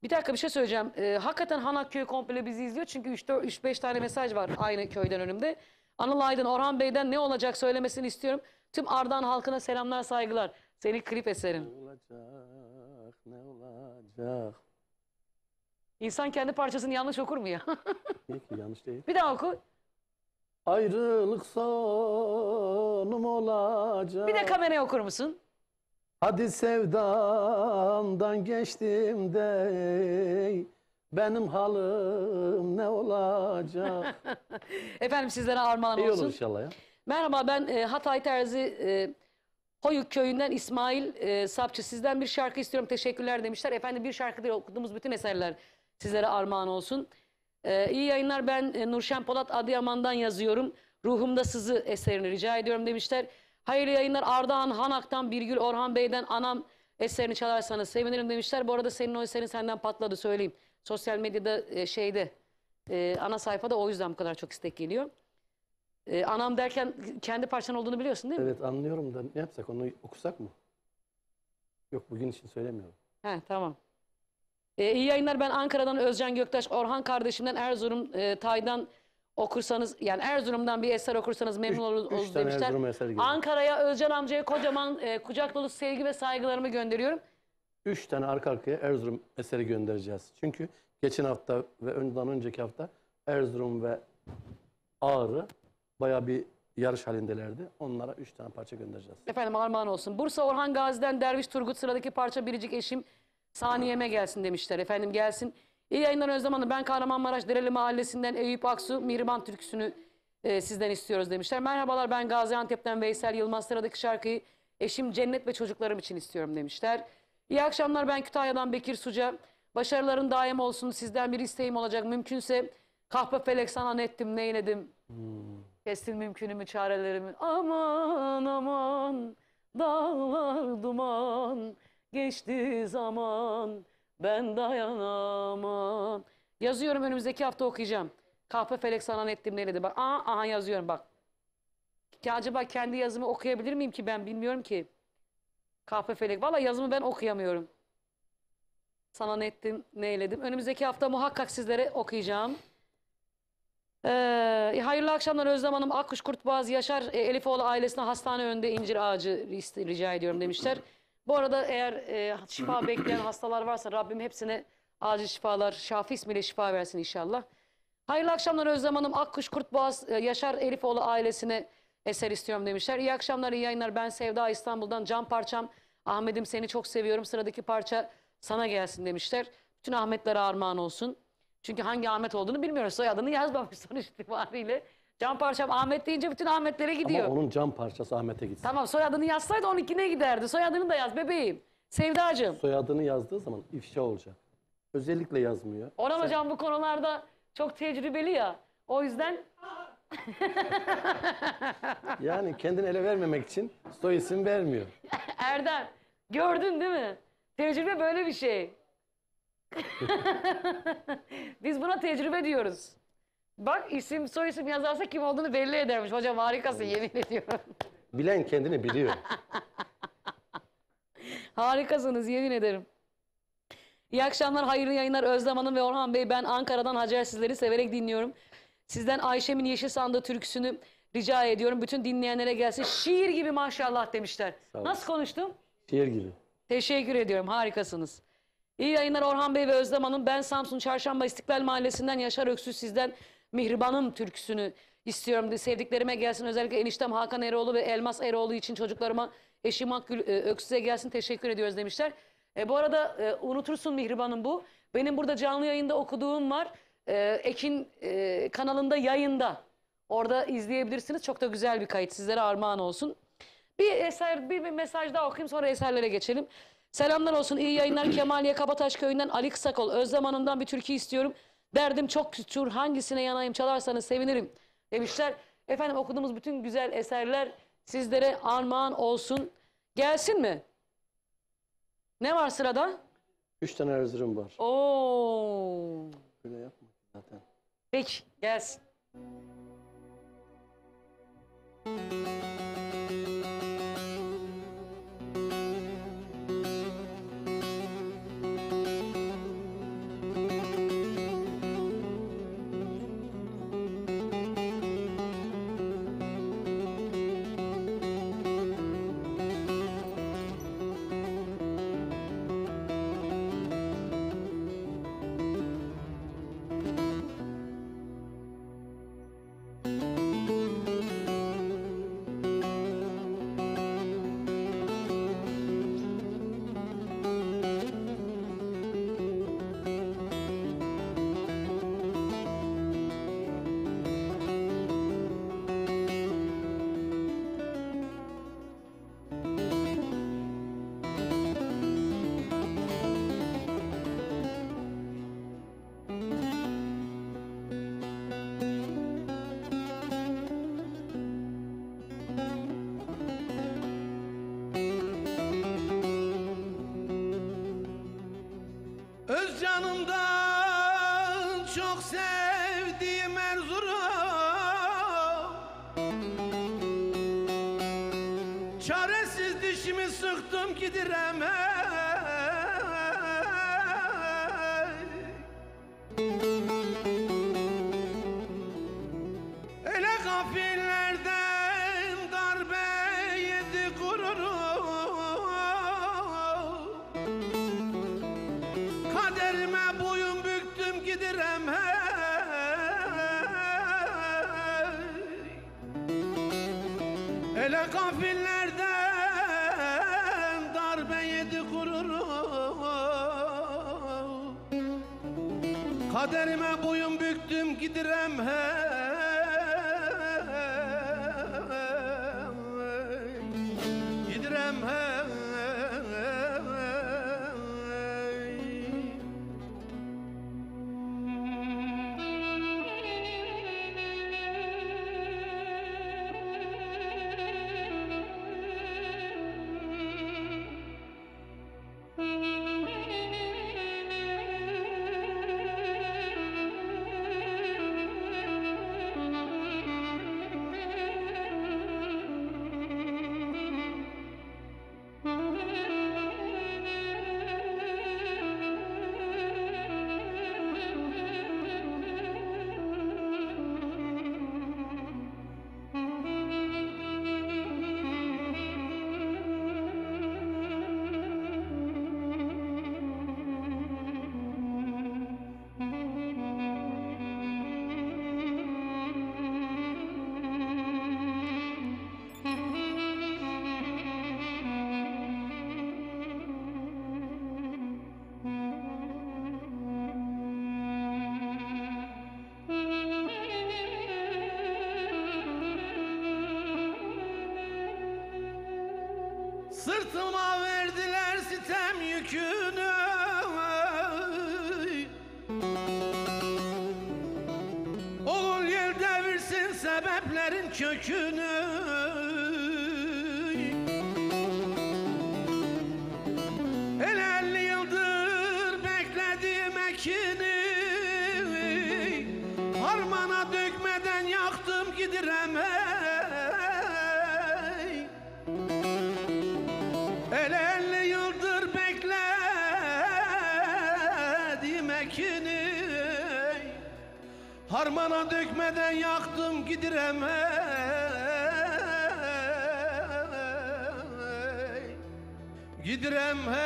bir dakika bir şey söyleyeceğim. Hakikaten Hanak köyü komple bizi izliyor. Çünkü 3-5 tane mesaj var aynı köyden önümde. Anıl Aydın, Orhan Bey'den ne olacak söylemesini istiyorum. Tüm Ardahan halkına selamlar, saygılar. Senin klip eserin. Ne olacak, ne olacak? İnsan kendi parçasını yanlış okur mu ya? İyi ki yanlış değil. Bir daha oku. Ayrılık sonum olacak. Bir de kameraya okur musun? Hadi sevdamdan geçtim de benim halim ne olacak? Efendim sizlere armağan İyi olur olsun. inşallah ya. Merhaba, ben Hatay Terzi Hoyuk köyünden İsmail Sapçı. Sizden bir şarkı istiyorum. Teşekkürler demişler. Efendim bir şarkıdır, okuduğumuz bütün eserler sizlere armağan olsun. İyi yayınlar, ben Nurşen Polat Adıyaman'dan yazıyorum. Ruhumda Sızı eserini rica ediyorum demişler. Hayırlı yayınlar, Ardahan Hanak'tan Birgül Orhan Bey'den Anam eserini çalarsanız sevinirim demişler. Bu arada senin o eserin senden patladı, söyleyeyim. Sosyal medyada ana sayfada, o yüzden bu kadar çok istek geliyor. Anam derken kendi parçan olduğunu biliyorsun değil mi? Evet anlıyorum da ne yapsak, onu okusak mı? Yok, bugün için söylemiyorum. He, tamam. İyi yayınlar, ben Ankara'dan Özcan Göktaş, Orhan kardeşimden Erzurum Tay'dan okursanız, yani Erzurum'dan bir eser okursanız memnun oluruz Üç tane demişler. Erzurum eseri geliyor. Ankara'ya Özcan amcaya kocaman kucak dolu sevgi ve saygılarımı gönderiyorum. 3 tane arka arkaya Erzurum eseri göndereceğiz. Çünkü geçen hafta ve ondan önceki hafta Erzurum ve Ağrı bayağı bir yarış halindelerdi. Onlara 3 tane parça göndereceğiz. Efendim armağan olsun. Bursa Orhan Gazi'den Derviş Turgut, sıradaki parça Biricik Eşim Saniye'me gelsin demişler. Efendim gelsin. İyi yayınlar Özlem Hanım. Ben Kahramanmaraş Dereli Mahallesi'nden Eyüp Aksu Mihriban türküsünü sizden istiyoruz demişler. Merhabalar, ben Gaziantep'ten Veysel Yılmaz, sıradaki şarkıyı eşim Cennet ve çocuklarım için istiyorum demişler. İyi akşamlar, ben Kütahya'dan Bekir Suca. Başarıların daim olsun, sizden bir isteğim olacak. Mümkünse kahpe felek sana nettim neyledim. Kestin mümkünümü çarelerimi. Aman aman dağlar duman, geçti zaman ben dayanamam. Yazıyorum, önümüzdeki hafta okuyacağım. Kahpe felek sana nettim neyledim. Bak, aha yazıyorum bak. Ki acaba kendi yazımı okuyabilir miyim ki, ben bilmiyorum ki. Kahpe felek. Valla yazımı ben okuyamıyorum. Sana nettim neyledim. Önümüzdeki hafta muhakkak sizlere okuyacağım. Hayırlı akşamlar Özlem Hanım. Akkuş Kurtboğaz Yaşar Elifoğlu ailesine hastane önünde incir ağacı rica ediyorum demişler. Bu arada eğer şifa bekleyen hastalar varsa Rabbim hepsine acil şifalar, Şafi ismiyle şifa versin inşallah. Hayırlı akşamlar Özlem Hanım. Akkuş Kurtboğaz Yaşar Elifoğlu ailesine eser istiyorum demişler. İyi akşamlar, iyi yayınlar. Ben Sevda İstanbul'dan, can parçam Ahmet'im seni çok seviyorum. Sıradaki parça sana gelsin demişler. Bütün Ahmetlere armağan olsun. Çünkü hangi Ahmet olduğunu bilmiyoruz. Soyadını yazmamış sonuç itibariyle. Can parçam Ahmet deyince bütün Ahmetlere gidiyor. Ama onun can parçası Ahmet'e gitsin. Tamam, soyadını yazsaydı 12'ne giderdi. Soyadını da yaz bebeğim. Sevdacığım. Soyadını yazdığı zaman ifşa olacak. Özellikle yazmıyor. Orhan hocam bu konularda çok tecrübeli ya. O yüzden Yani kendini ele vermemek için soy isim vermiyor. Erdem, gördün değil mi? Tecrübe böyle bir şey. Biz buna tecrübe diyoruz. Bak, isim soy isim yazarsa kim olduğunu belli edermiş. Hocam harikasın, yemin ediyorum. Bilen kendini biliyor. Harikasınız, yemin ederim. İyi akşamlar, hayırlı yayınlar Özlem Hanım ve Orhan Bey. Ben Ankara'dan Hacer, sizleri severek dinliyorum. Sizden Ayşem'in Yeşil Sandığı türküsünü rica ediyorum. Bütün dinleyenlere gelsin. Şiir gibi maşallah demişler. olun. Nasıl konuştum? Şiir gibi. Teşekkür ediyorum, harikasınız. İyi yayınlar Orhan Bey ve Özlem Hanım. Ben Samsun Çarşamba İstiklal Mahallesi'nden Yaşar Öksüz, sizden Mihriban'ım türküsünü istiyorum. Sevdiklerime gelsin, özellikle eniştem Hakan Eroğlu ve Elmas Eroğlu için çocuklarıma, eşim Akgül Öksüz'e gelsin, teşekkür ediyoruz demişler. Bu arada unutursun Mihriban'ım bu. Benim burada canlı yayında okuduğum var. Ekin kanalında yayında. Orada izleyebilirsiniz. Çok da güzel bir kayıt. Sizlere armağan olsun. Bir mesaj daha okuyayım, sonra eserlere geçelim. Selamlar olsun, iyi yayınlar. Kemaliye Kabataş köyünden Ali Kısakol. Özlem Hanım'dan bir türkü istiyorum. Derdim çok küçük, hangisine yanayım, çalarsanız sevinirim demişler. Efendim okuduğumuz bütün güzel eserler sizlere armağan olsun. Gelsin mi? Ne var sırada? 3 tane Erzurum var. Oo. Böyle yapma zaten. Peki, gelsin. Kız canımdan çok sevdiğim Erzurum, çaresiz dişimi sıktım ki diremem. Ele gafillerden darbe yedi gururum, kaderime boyun büktüm gidirem hey. Ele gafillerden darbe yedi gururum, kaderime boyun büktüm gidirem hey. Gidirem hey. Sırtıma verdiler sitem yükünü, oğul yel devirsin sebeplerin kökünü. El 50 yıldır beklediğim ekini harmana dökmeden yaktım gidirem hey. El 50 yıldır beklediğim ekini harmana dökmeden yaktım gidirem hey. Gidirem hey.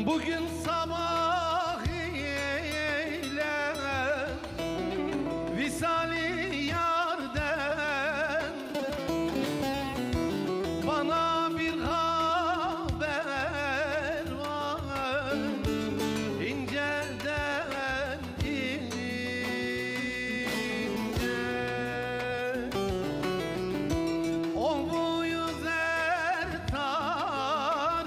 Bugün sabah ile visali yarden bana bir haber var inceden ince. O bu yüzer tarım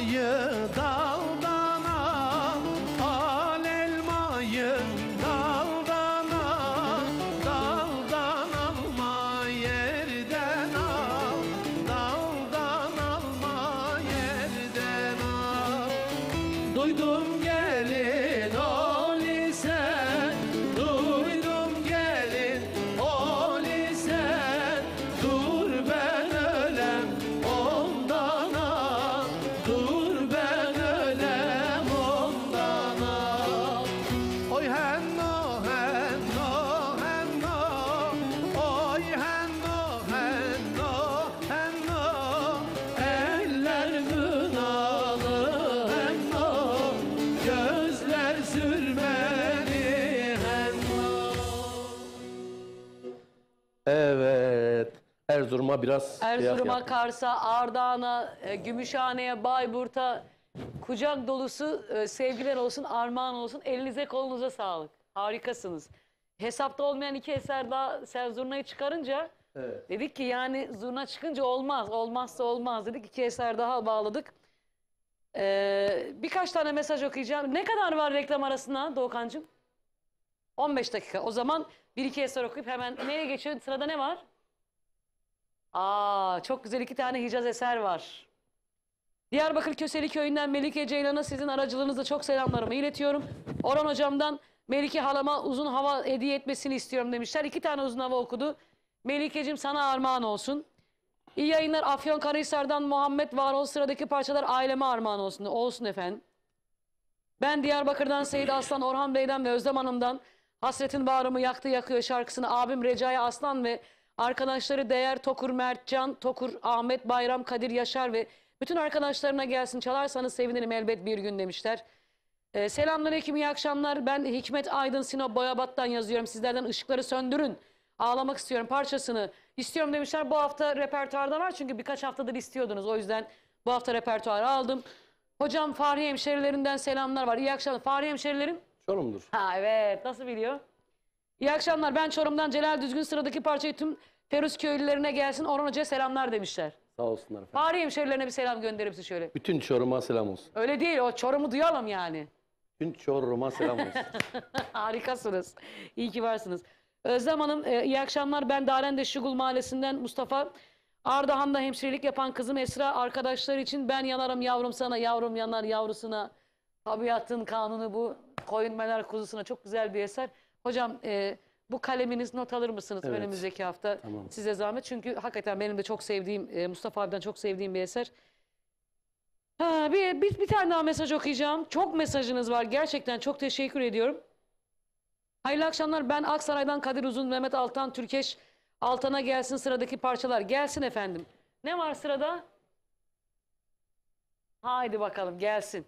elmayı daldan al, al elmayı daldan al, daldan alma yerden al, daldan alma yerden al. Duydum gelin ol isen, duydum gelin ol isen, dur ben ölem ondan al, dur ben ölem ondan al. Oy henno henno henno, oy henno henno henno, eller gınalı henno, gözler sürmeli henno. Evet. Erzurum'a biraz seyahat Erzurum'a, yaptık. Kars'a, Ardahan'a, Gümüşhane'ye, Bayburt'a kucak dolusu sevgiler olsun, armağan olsun. Elinize kolunuza sağlık. Harikasınız. Hesapta olmayan 2 eser daha sen zurnayı çıkarınca Evet. dedik ki yani zurna çıkınca olmaz. Olmazsa olmaz dedik. 2 eser daha bağladık. Birkaç tane mesaj okuyacağım. Ne kadar var reklam arasında Doğukancığım? 15 dakika. O zaman 1-2 eser okuyup hemen nereye geçiyor? Sırada ne var? Çok güzel 2 tane Hicaz eser var. Diyarbakır Köseli Köyü'nden Melike Ceylan'a sizin aracılığınızla çok selamlarımı iletiyorum. Orhan hocamdan Melike halama uzun hava hediye etmesini istiyorum demişler. 2 tane uzun hava okudu. Melikeciğim sana armağan olsun. İyi yayınlar. Afyonkarahisar'dan Muhammed var ol, sıradaki parçalar aileme armağan olsun. Olsun efendim. Ben Diyarbakır'dan Seyit Aslan, Orhan Bey'den ve Özlem Hanım'dan Hasretin Bağrımı Yaktı Yakıyor şarkısını abim Recai Aslan ve arkadaşları Değer Tokur, Mertcan Tokur, Ahmet Bayram, Kadir Yaşar ve bütün arkadaşlarına gelsin, çalarsanız sevinirim elbet bir gün demişler. Selamünaleyküm, iyi akşamlar. Ben Hikmet Aydın, Sinop Boyabat'tan yazıyorum. Sizlerden ışıkları söndürün, ağlamak istiyorum parçasını istiyorum demişler. Bu hafta repertuarda var çünkü birkaç haftadır istiyordunuz. O yüzden bu hafta repertuarı aldım. Hocam Fahriye hemşerilerinden selamlar var. İyi akşamlar. Fahriye hemşerilerim. Çorum'dur. Ha evet, nasıl biliyor? İyi akşamlar, ben Çorum'dan Celal Düzgün, sıradaki parçayı tüm Feruz köylülerine gelsin, Orhan Hoca'ya selamlar demişler. Sağ olsunlar efendim. Fahriye hemşerilerine bir selam gönderir misin şöyle? Bütün Çorum'a selam olsun. Öyle değil, o Çorum'u duyalım yani. Bütün Çorum'a selam olsun. Harikasınız. İyi ki varsınız. Özlem Hanım, iyi akşamlar. Ben Darende Şugul Mahallesi'nden Mustafa. Ardahan'da hemşirelik yapan kızım Esra, arkadaşlar için ben yanarım yavrum sana, yavrum yanar yavrusuna. Tabiatın kanunu bu. Koyun meler kuzusuna. Çok güzel bir eser. Hocam bu kaleminiz not alır mısınız Evet. önümüzdeki hafta? Tamam. Size zahmet. Çünkü hakikaten benim de çok sevdiğim, Mustafa abiden çok sevdiğim bir eser. Bir tane daha mesaj okuyacağım. Çok mesajınız var. Gerçekten çok teşekkür ediyorum. Hayırlı akşamlar. Ben Aksaray'dan Kadir Uzun, Mehmet Altan, Türkeş. Altan'a gelsin sıradaki parçalar. Gelsin efendim. Ne var sırada? Haydi bakalım gelsin.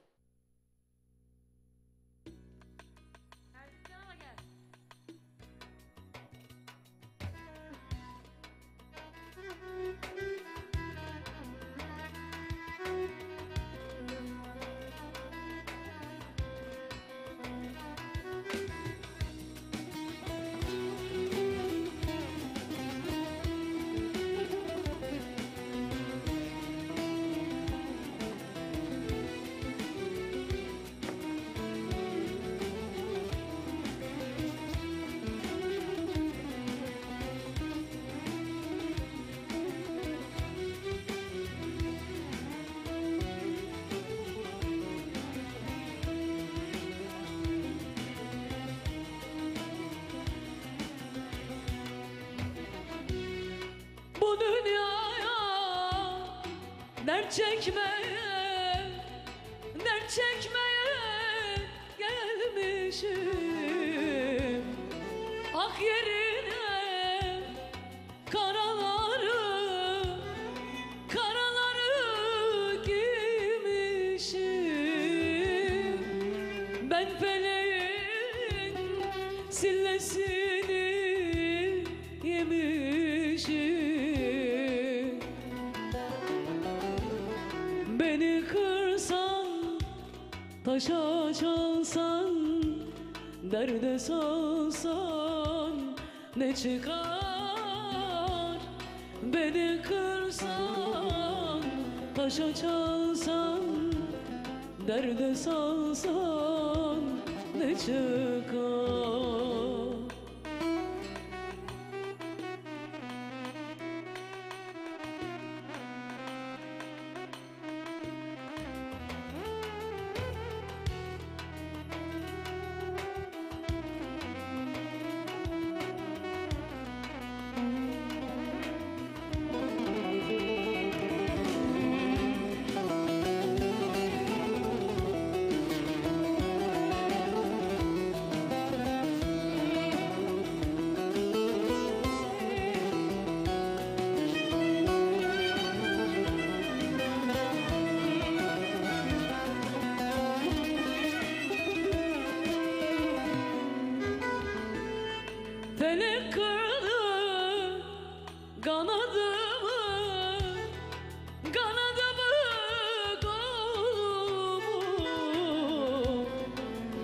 Bu dünyaya dert çekmeye, dert çekmeye gelmişim. Ak yerine karaları, karaları giymişim. Ben feleğin sillesini yemişim. Beni kırsan, taşa çalsan, derde salsan ne çıkar? Beni kırsan, taşa çalsan, derde salsan ne çıkar? Felek kırdı kanadımı, kanadımı, kolumu.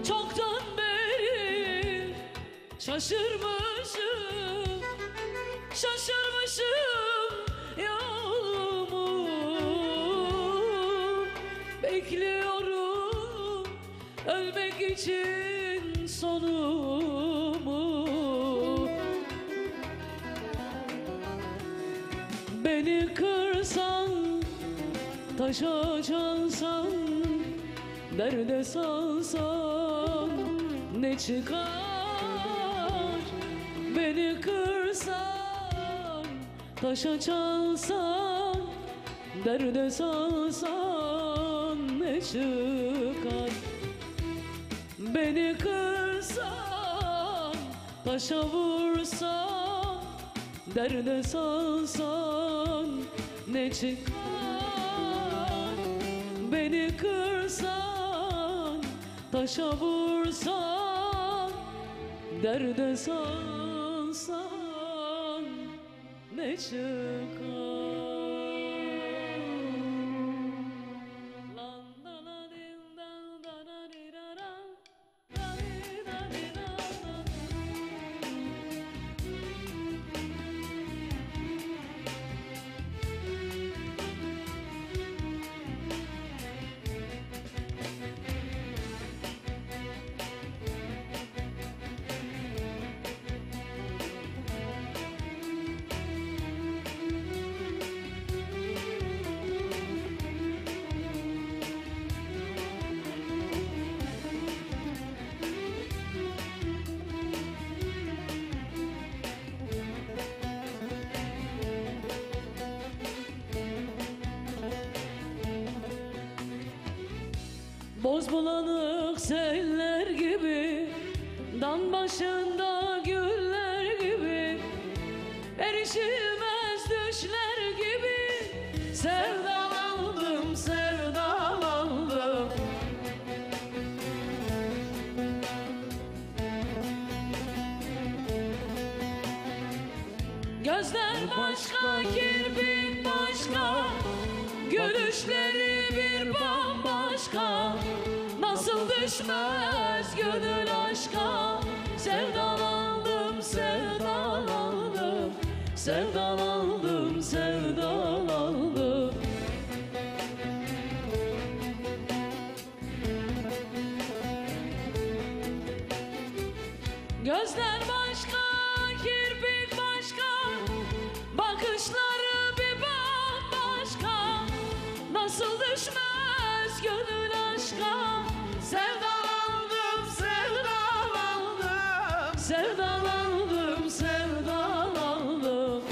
Çoktan beri şaşırmışım, şaşırmışım yolumu. Bekliyorum ölmek için sonumu. Beni kırsan, taşa çalsan, derde salsan ne çıkar? Beni kırsan, taşa çalsan, derde salsan ne çıkar? Beni kırsan, taşa vursan, derde salsan ne çıkar? Beni kırsan, taşa vursan, derde salsan ne çıkar? Boz bulanık seller gibi, dam başında güller gibi, erişilmez düşler gibi, sevdalandım, sevdalandım. Gözler başka, kirpik başka, gülüşleri bir bambaşka. Nasıl düşmez gönül aşka? Sevdalandım, sevdalandım, sevdalandım, sevdalandım. Gözler başka, kirpik başka, bakışları bir bambaşka. Nasıl düşmez gönül aşka? Sevdalandım, sevdalandım, sevdalandım, sevdalandım.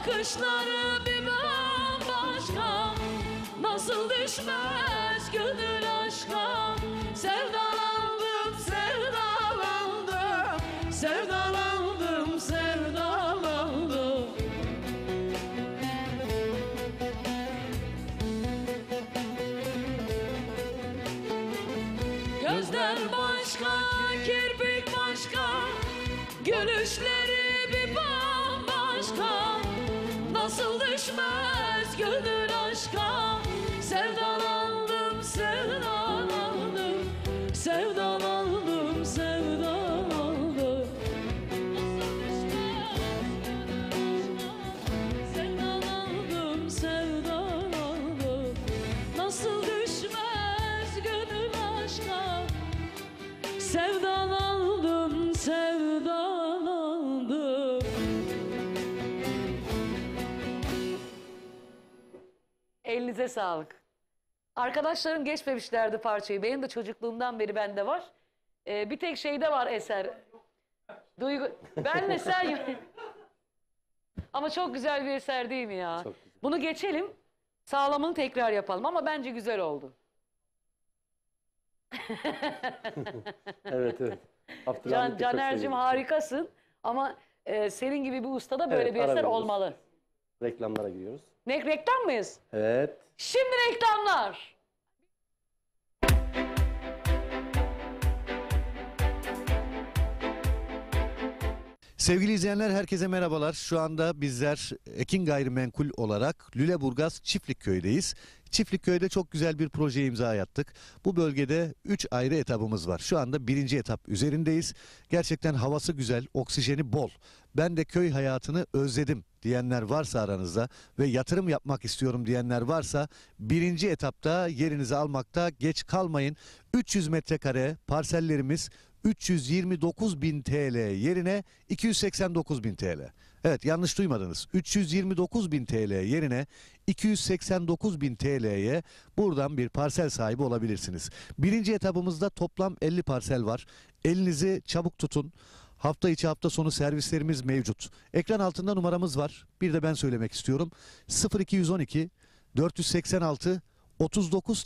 bakışları bir bambaşka. Nasıl düşmez gönül aşka. Sevdalandım, sevdalandım, sevdalandım, sevdalandım. Gözler başka, kirpik başka, gülüşleri bir bambaşka. Nasıl düşmez gönül aşka. Sevdalandım, sevdalandım, sevdalandım, sevdalandım. Sevdalandım, sevdalandım. Nasıl düşmez gönül aşka. Sevdalandım, sevdalandım. Elinize sağlık. Arkadaşlarım geçmemişlerdi parçayı. Benim de çocukluğumdan beri bende var. Bir tek şeyde var eser. Duygu... Benle sen... Ama çok güzel bir eser değil mi ya? Çok güzel. Bunu geçelim. Sağlamını tekrar yapalım ama bence güzel oldu. Evet, evet. Abdülhamit de çok Caner'cim seviyorum. harikasın ama senin gibi bir ustada böyle Evet, bir ara eser veriyoruz. olmalı. Reklamlara giriyoruz. Reklam mıyız? Evet. Şimdi reklamlar. Sevgili izleyenler herkese merhabalar. Şu anda bizler Ekin Gayrimenkul olarak Lüleburgaz Çiftlikköy'deyiz. Çiftlikköy'de çok güzel bir projeye imza attık. Bu bölgede 3 ayrı etabımız var. Şu anda 1. etap üzerindeyiz. Gerçekten havası güzel, oksijeni bol. Ben de köy hayatını özledim diyenler varsa aranızda ve yatırım yapmak istiyorum diyenler varsa 1. etapta yerinizi almakta geç kalmayın. 300 metrekare parsellerimiz 329.000 TL yerine 289.000 TL. Evet, yanlış duymadınız. 329.000 TL yerine 289.000 TL'ye buradan bir parsel sahibi olabilirsiniz. 1. etapımızda toplam 50 parsel var. Elinizi çabuk tutun. Hafta içi hafta sonu servislerimiz mevcut. Ekran altında numaramız var. Bir de ben söylemek istiyorum. 0212 486 39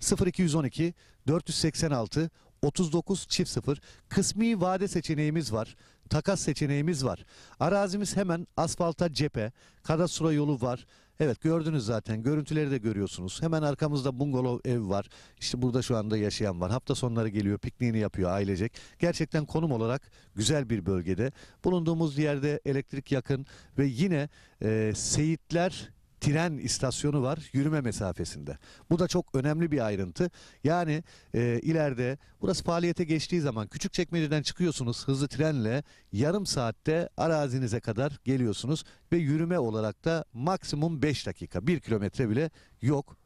00 0212 486 39 0 kısmi vade seçeneğimiz var. Takas seçeneğimiz var. Arazimiz hemen asfalta cephe. Kadastro yolu var. Evet, gördünüz zaten. Görüntüleri de görüyorsunuz. Hemen arkamızda bungalov ev var. İşte burada şu anda yaşayan var. Hafta sonları geliyor, pikniğini yapıyor ailecek. Gerçekten konum olarak güzel bir bölgede. Bulunduğumuz yerde elektrik yakın ve yine Seyitler tren istasyonu var yürüme mesafesinde. Bu da çok önemli bir ayrıntı. Yani ileride burası faaliyete geçtiği zaman Küçükçekmece'den çıkıyorsunuz hızlı trenle yarım saatte arazinize kadar geliyorsunuz ve yürüme olarak da maksimum 5 dakika 1 kilometre bile yok.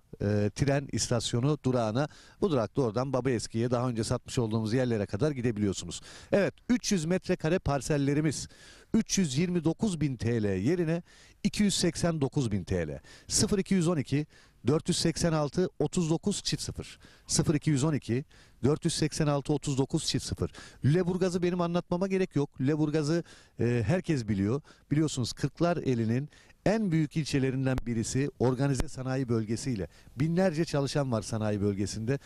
Tren istasyonu durağına, bu durakta oradan Babaeski'ye daha önce satmış olduğumuz yerlere kadar gidebiliyorsunuz. Evet, 300 metrekare parsellerimiz 329.000 TL yerine 289.000 TL. 0212 486 39 00 0212 486 39 00. Lüleburgaz'ı benim anlatmama gerek yok. Lüleburgaz'ı herkes biliyor. Biliyorsunuz Kırklareli'nin en büyük ilçelerinden birisi, organize sanayi bölgesiyle. Binlerce çalışan var sanayi bölgesinde.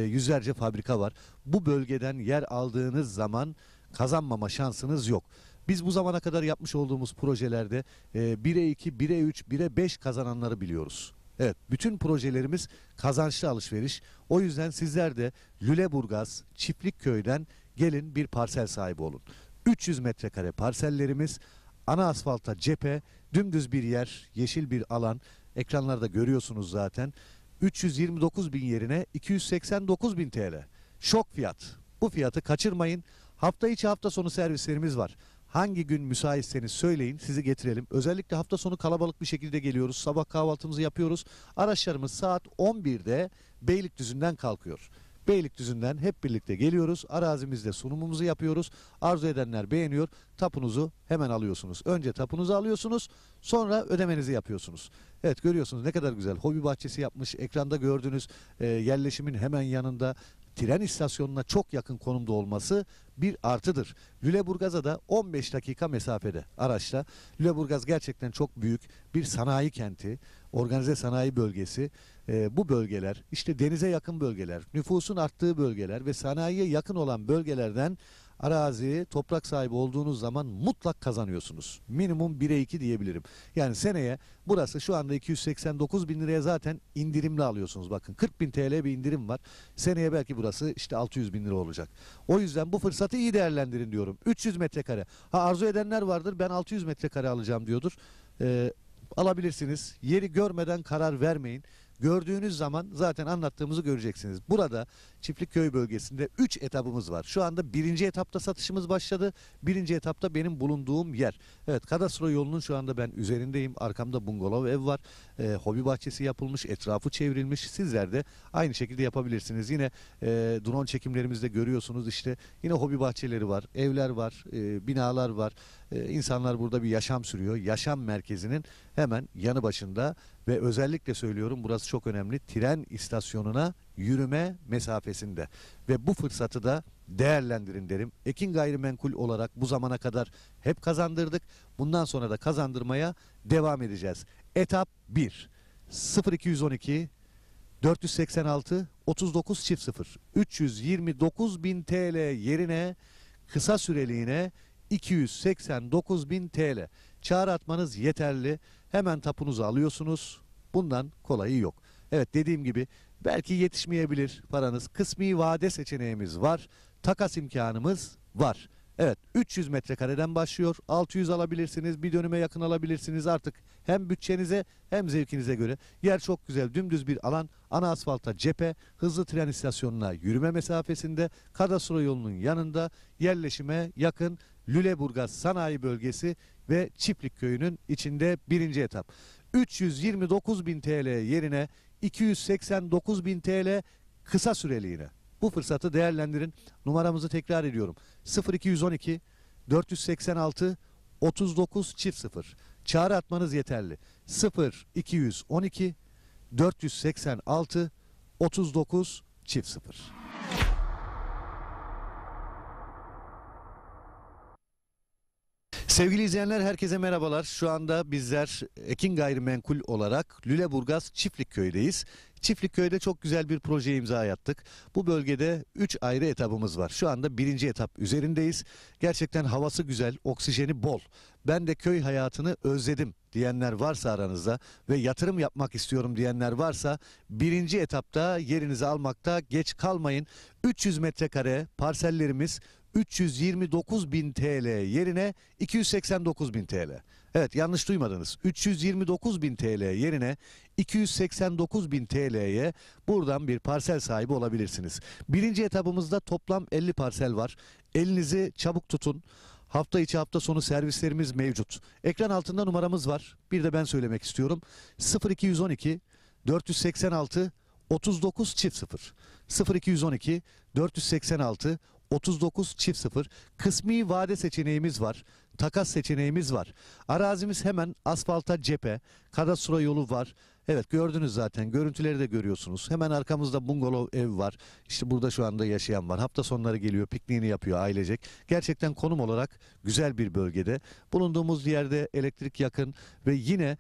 Yüzlerce fabrika var. Bu bölgeden yer aldığınız zaman kazanmama şansınız yok. Biz bu zamana kadar yapmış olduğumuz projelerde 1'e 2, 1'e 3, 1'e 5 kazananları biliyoruz. Evet, bütün projelerimiz kazançlı alışveriş. O yüzden sizler de Lüleburgaz Çiftlikköy'den gelin bir parsel sahibi olun. 300 metrekare parsellerimiz, ana asfalta cephe, dümdüz bir yer, yeşil bir alan. Ekranlarda görüyorsunuz zaten. 329.000 yerine 289.000 TL. Şok fiyat. Bu fiyatı kaçırmayın. Hafta içi hafta sonu servislerimiz var. Hangi gün müsaitseniz söyleyin, sizi getirelim. Özellikle hafta sonu kalabalık bir şekilde geliyoruz. Sabah kahvaltımızı yapıyoruz. Araçlarımız saat 11'de Beylikdüzü'nden kalkıyor. Beylikdüzü'nden hep birlikte geliyoruz. Arazimizde sunumumuzu yapıyoruz. Arzu edenler beğeniyor. Tapunuzu hemen alıyorsunuz. Önce tapunuzu alıyorsunuz. Sonra ödemenizi yapıyorsunuz. Evet, görüyorsunuz ne kadar güzel. Hobi bahçesi yapmış. Ekranda gördüğünüz yerleşimin hemen yanında tren istasyonuna çok yakın konumda olması bir artıdır. Lüleburgaz'a da 15 dakika mesafede araçla. Lüleburgaz gerçekten çok büyük bir sanayi kenti, organize sanayi bölgesi. Bu bölgeler, işte denize yakın bölgeler, nüfusun arttığı bölgeler ve sanayiye yakın olan bölgelerden arazi, toprak sahibi olduğunuz zaman mutlak kazanıyorsunuz. Minimum 1'e 2 diyebilirim. Yani seneye burası şu anda 289 bin liraya zaten indirimli alıyorsunuz. Bakın 40 bin TL bir indirim var. Seneye belki burası işte 600 bin lira olacak. O yüzden bu fırsatı iyi değerlendirin diyorum. 300 metrekare. Ha, arzu edenler vardır, ben 600 metrekare alacağım diyordur. Alabilirsiniz. Yeri görmeden karar vermeyin. Gördüğünüz zaman zaten anlattığımızı göreceksiniz. Burada Çiftlikköy bölgesinde 3 etapımız var. Şu anda 1. etapta satışımız başladı. 1. etapta benim bulunduğum yer. Evet, kadastro yolunun şu anda ben üzerindeyim. Arkamda bungalov ev var. Hobi bahçesi yapılmış, etrafı çevrilmiş. Sizler de aynı şekilde yapabilirsiniz. Yine drone çekimlerimizde görüyorsunuz, işte yine hobi bahçeleri var, evler var, binalar var. İnsanlar burada bir yaşam sürüyor. Yaşam merkezinin hemen yanı başında ve özellikle söylüyorum, burası çok önemli, tren istasyonuna yürüme mesafesinde ve bu fırsatı da değerlendirin derim. Ekin Gayrimenkul olarak bu zamana kadar hep kazandırdık. Bundan sonra da kazandırmaya devam edeceğiz. Etap 1 0212 486 39 0 329 bin TL yerine kısa süreliğine 289 bin TL. Çağrı atmanız yeterli. Hemen tapunuzu alıyorsunuz. Bundan kolayı yok. Evet, dediğim gibi belki yetişmeyebilir paranız. Kısmi vade seçeneğimiz var. Takas imkanımız var. Evet, 300 metrekareden başlıyor. 600 alabilirsiniz. Bir dönüme yakın alabilirsiniz. Artık hem bütçenize hem zevkinize göre. Yer çok güzel. Dümdüz bir alan. Ana asfalta cephe. Hızlı tren istasyonuna yürüme mesafesinde. Kadastro yolunun yanında. Yerleşime yakın. Lüleburgaz Sanayi Bölgesi ve Çiftlikköy'ünün içinde 1. etap. 329 bin TL yerine 289 bin TL kısa süreliğine. Bu fırsatı değerlendirin. Numaramızı tekrar ediyorum. 0212 486 39 0. Çağrı atmanız yeterli. 0212 486 39 0. Sevgili izleyenler, herkese merhabalar. Şu anda bizler Ekin Gayrimenkul olarak Lüleburgaz Çiftlikköy'deyiz. Çiftlikköy'de çok güzel bir proje imza attık. Bu bölgede 3 ayrı etapımız var. Şu anda 1. etap üzerindeyiz. Gerçekten havası güzel, oksijeni bol. Ben de köy hayatını özledim diyenler varsa aranızda ve yatırım yapmak istiyorum diyenler varsa 1. etapta yerinizi almakta geç kalmayın. 300 metrekare parsellerimiz 329 bin TL yerine 289 bin TL. Evet, yanlış duymadınız. 329 bin TL yerine 289 bin TL'ye buradan bir parsel sahibi olabilirsiniz. 1. etapımızda toplam 50 parsel var. Elinizi çabuk tutun. Hafta içi hafta sonu servislerimiz mevcut. Ekran altında numaramız var. Bir de ben söylemek istiyorum. 0212 486 39 0. 0212 486 39 0. Kısmi vade seçeneğimiz var. Takas seçeneğimiz var. Arazimiz hemen asfalta cephe. Kadastro yolu var. Evet, gördünüz zaten. Görüntüleri de görüyorsunuz. Hemen arkamızda bungalov ev var. İşte burada şu anda yaşayan var. Hafta sonları geliyor, pikniğini yapıyor ailecek. Gerçekten konum olarak güzel bir bölgede. Bulunduğumuz yerde elektrik yakın ve yine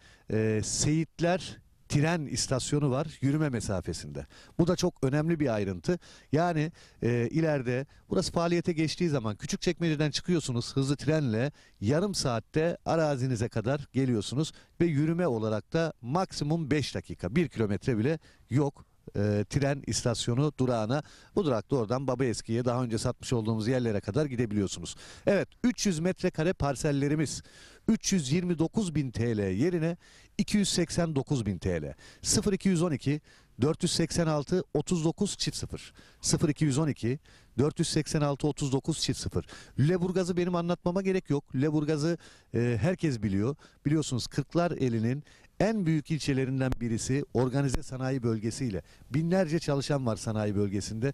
Seyitler tren istasyonu var yürüme mesafesinde. Bu da çok önemli bir ayrıntı. Yani ileride burası faaliyete geçtiği zaman Küçükçekmece'den çıkıyorsunuz hızlı trenle, yarım saatte arazinize kadar geliyorsunuz ve yürüme olarak da maksimum 5 dakika, 1 kilometre bile yok. Tren istasyonu durağına, bu durakta oradan Babaeski'ye, daha önce satmış olduğumuz yerlere kadar gidebiliyorsunuz. Evet, 300 metrekare parsellerimiz 329 bin TL yerine 289 bin TL. 0212 486 39 0. 0212 486 39 0. Lüleburgaz'ı benim anlatmama gerek yok. Lüleburgaz'ı herkes biliyor. Biliyorsunuz Kırklareli'nin en büyük ilçelerinden birisi, organize sanayi bölgesiyle. Binlerce çalışan var sanayi bölgesinde.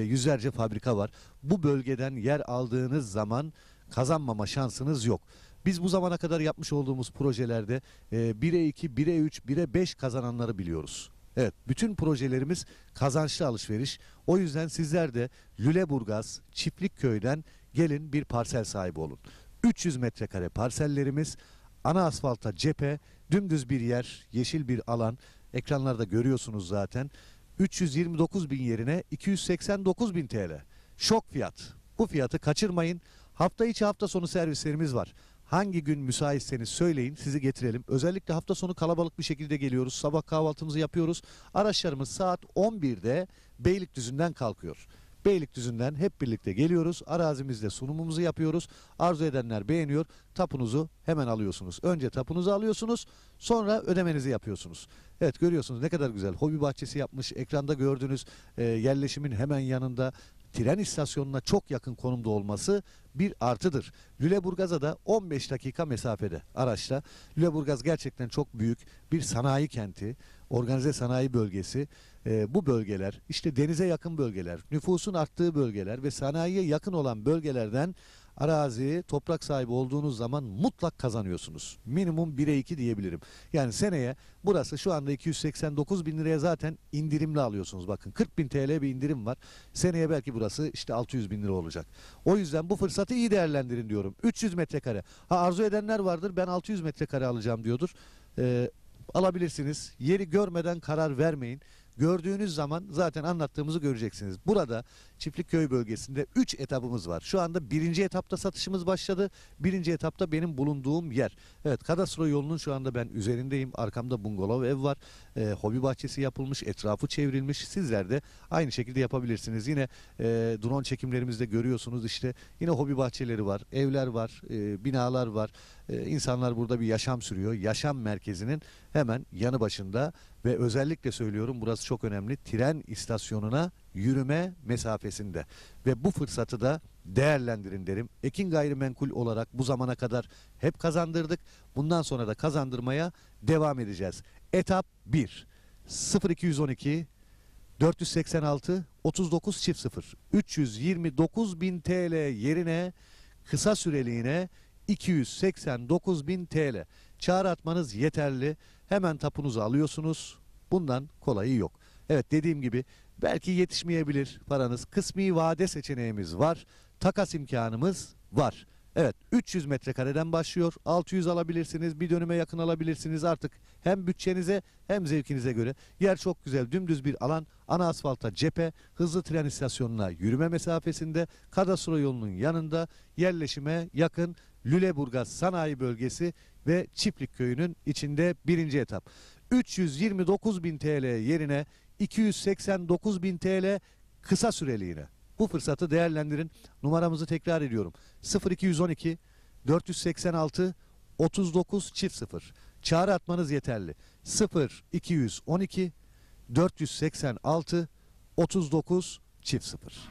Yüzlerce fabrika var. Bu bölgeden yer aldığınız zaman kazanmama şansınız yok. Biz bu zamana kadar yapmış olduğumuz projelerde 1'e 2, 1'e 3, 1'e 5 kazananları biliyoruz. Evet, bütün projelerimiz kazançlı alışveriş. O yüzden sizler de Lüleburgaz Çiftlikköy'den gelin bir parsel sahibi olun. 300 metrekare parsellerimiz, ana asfalta cephe, dümdüz bir yer, yeşil bir alan. Ekranlarda görüyorsunuz zaten. 329 bin yerine 289 bin TL. Şok fiyat. Bu fiyatı kaçırmayın. Hafta içi hafta sonu servislerimiz var. Hangi gün müsaitseniz söyleyin, sizi getirelim. Özellikle hafta sonu kalabalık bir şekilde geliyoruz. Sabah kahvaltımızı yapıyoruz. Araçlarımız saat 11'de Beylikdüzü'nden kalkıyor. Beylikdüzü'nden hep birlikte geliyoruz. Arazimizde sunumumuzu yapıyoruz. Arzu edenler beğeniyor. Tapunuzu hemen alıyorsunuz. Önce tapunuzu alıyorsunuz, sonra ödemenizi yapıyorsunuz. Evet, görüyorsunuz ne kadar güzel. Hobi bahçesi yapmış. Ekranda gördüğünüz yerleşimin hemen yanında, tren istasyonuna çok yakın konumda olması bir artıdır. Lüleburgaz'a da 15 dakika mesafede araçla. Lüleburgaz gerçekten çok büyük bir sanayi kenti, organize sanayi bölgesi. Bu bölgeler, işte denize yakın bölgeler, nüfusun arttığı bölgeler ve sanayiye yakın olan bölgelerden arazi, toprak sahibi olduğunuz zaman mutlak kazanıyorsunuz. Minimum 1'e 2 diyebilirim. Yani seneye burası şu anda 289 bin liraya zaten indirimli alıyorsunuz. Bakın 40 bin TL bir indirim var. Seneye belki burası işte 600 bin lira olacak. O yüzden bu fırsatı iyi değerlendirin diyorum. 300 metrekare. Arzu edenler vardır, ben 600 metrekare alacağım diyordur. Alabilirsiniz. Yeri görmeden karar vermeyin. Gördüğünüz zaman zaten anlattığımızı göreceksiniz. Burada Çiftlikköy bölgesinde 3 etapımız var. Şu anda 1. etapta satışımız başladı. 1. etapta benim bulunduğum yer. Evet, kadastro yolunun şu anda ben üzerindeyim. Arkamda bungalov ev var. Hobi bahçesi yapılmış, etrafı çevrilmiş. Sizler de aynı şekilde yapabilirsiniz. Yine drone çekimlerimizde görüyorsunuz, işte yine hobi bahçeleri var, evler var, binalar var. İnsanlar burada bir yaşam sürüyor. Yaşam merkezinin hemen yanı başında ve özellikle söylüyorum, burası çok önemli, tren istasyonuna yürüme mesafesinde. Ve bu fırsatı da değerlendirin derim. Ekin Gayrimenkul olarak bu zamana kadar hep kazandırdık. Bundan sonra da kazandırmaya devam edeceğiz. Etap 1. 0212 486 39 0. 329 bin TL yerine kısa süreliğine 289 bin TL. Çağrı atmanız yeterli. Hemen tapunuzu alıyorsunuz. Bundan kolayı yok. Evet, dediğim gibi belki yetişmeyebilir paranız. Kısmi vade seçeneğimiz var. Takas imkanımız var. Evet, 300 metrekareden başlıyor. 600 alabilirsiniz. Bir dönüme yakın alabilirsiniz. Artık hem bütçenize hem zevkinize göre. Yer çok güzel. Dümdüz bir alan. Ana asfalta cephe. Hızlı tren istasyonuna yürüme mesafesinde. Kadastro yolunun yanında. Yerleşime yakın. Lüleburgaz Sanayi Bölgesi ve Çiftlikköy'ünün içinde 1. etap. 329 bin TL yerine 289 bin TL kısa süreliğine. Bu fırsatı değerlendirin. Numaramızı tekrar ediyorum. 0212 486 39 0. Çağrı atmanız yeterli. 0212 486 39 0.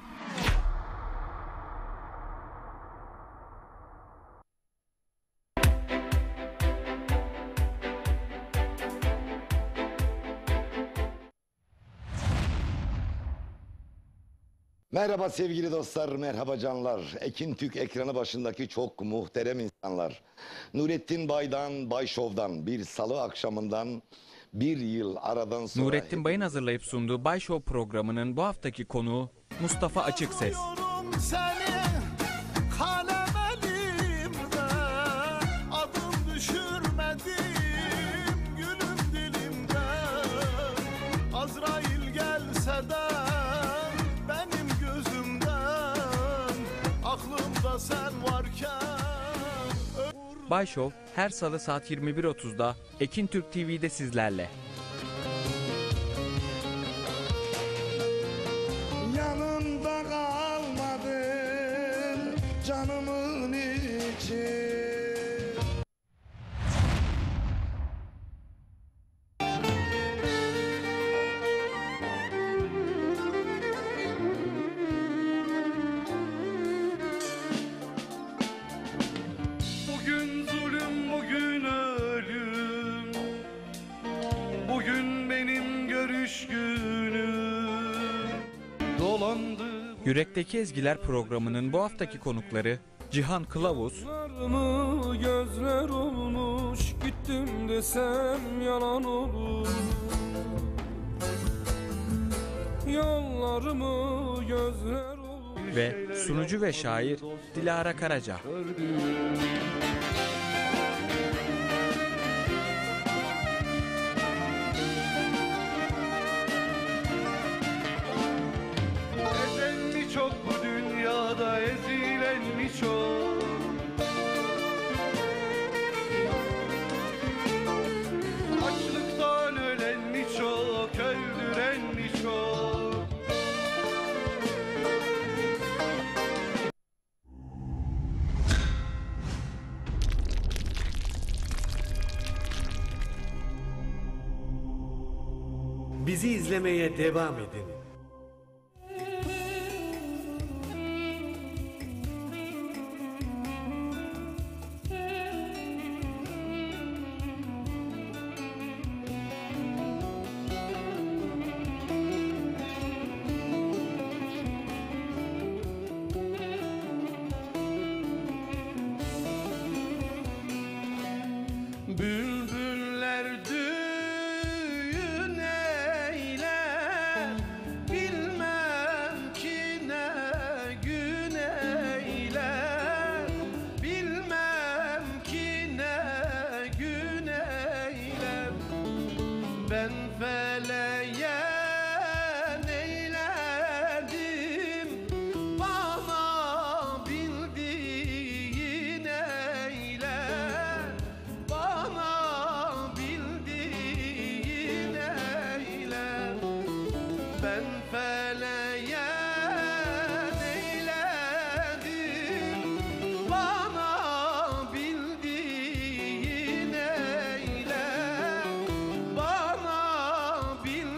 Merhaba sevgili dostlar, merhaba canlar. Ekin Tük ekranı başındaki çok muhterem insanlar. Nurettin Bay'dan, Bay Show'dan bir salı akşamından bir yıl aradan sonra... Nurettin Bay'ın hazırlayıp sunduğu Bay Show programının bu haftaki konuğu Mustafa Açıkses. Seni kalem elimde, adım düşürmedim gülüm dilimde. Azrail gelse de benim gözümden, aklımda sen varken. Bay Show her salı saat 21.30'da Ekin Türk TV'de sizlerle. Yanımda kalmadın canımın içi. Bugün zulüm, bugün ölüm. Bugün benim görüş günüm. Dolandım. Yürekteki Ezgiler programının bu haftaki konukları Cihan Kılavuz, Gözlerimi gözler olmuş, gittim desem yalan olur. Yollarımı gözler olur. Ve sunucu ve şair Dilara Karaca. Ezen mi çok bu dünyada, ezilen mi çok? Açlıktan ölen mi çok, öldüren mi çok? Bizi izlemeye devam edin. Bülbüller düğün eyler, bilmem ki ne gün eyler, bilmem ki ne gün eyler. Ben feleğe neyledim, bana bildiğin eyler, bana bildiğin eyler. Ben feleğe neyledim, bana bildiğin eyler, bana bildiğin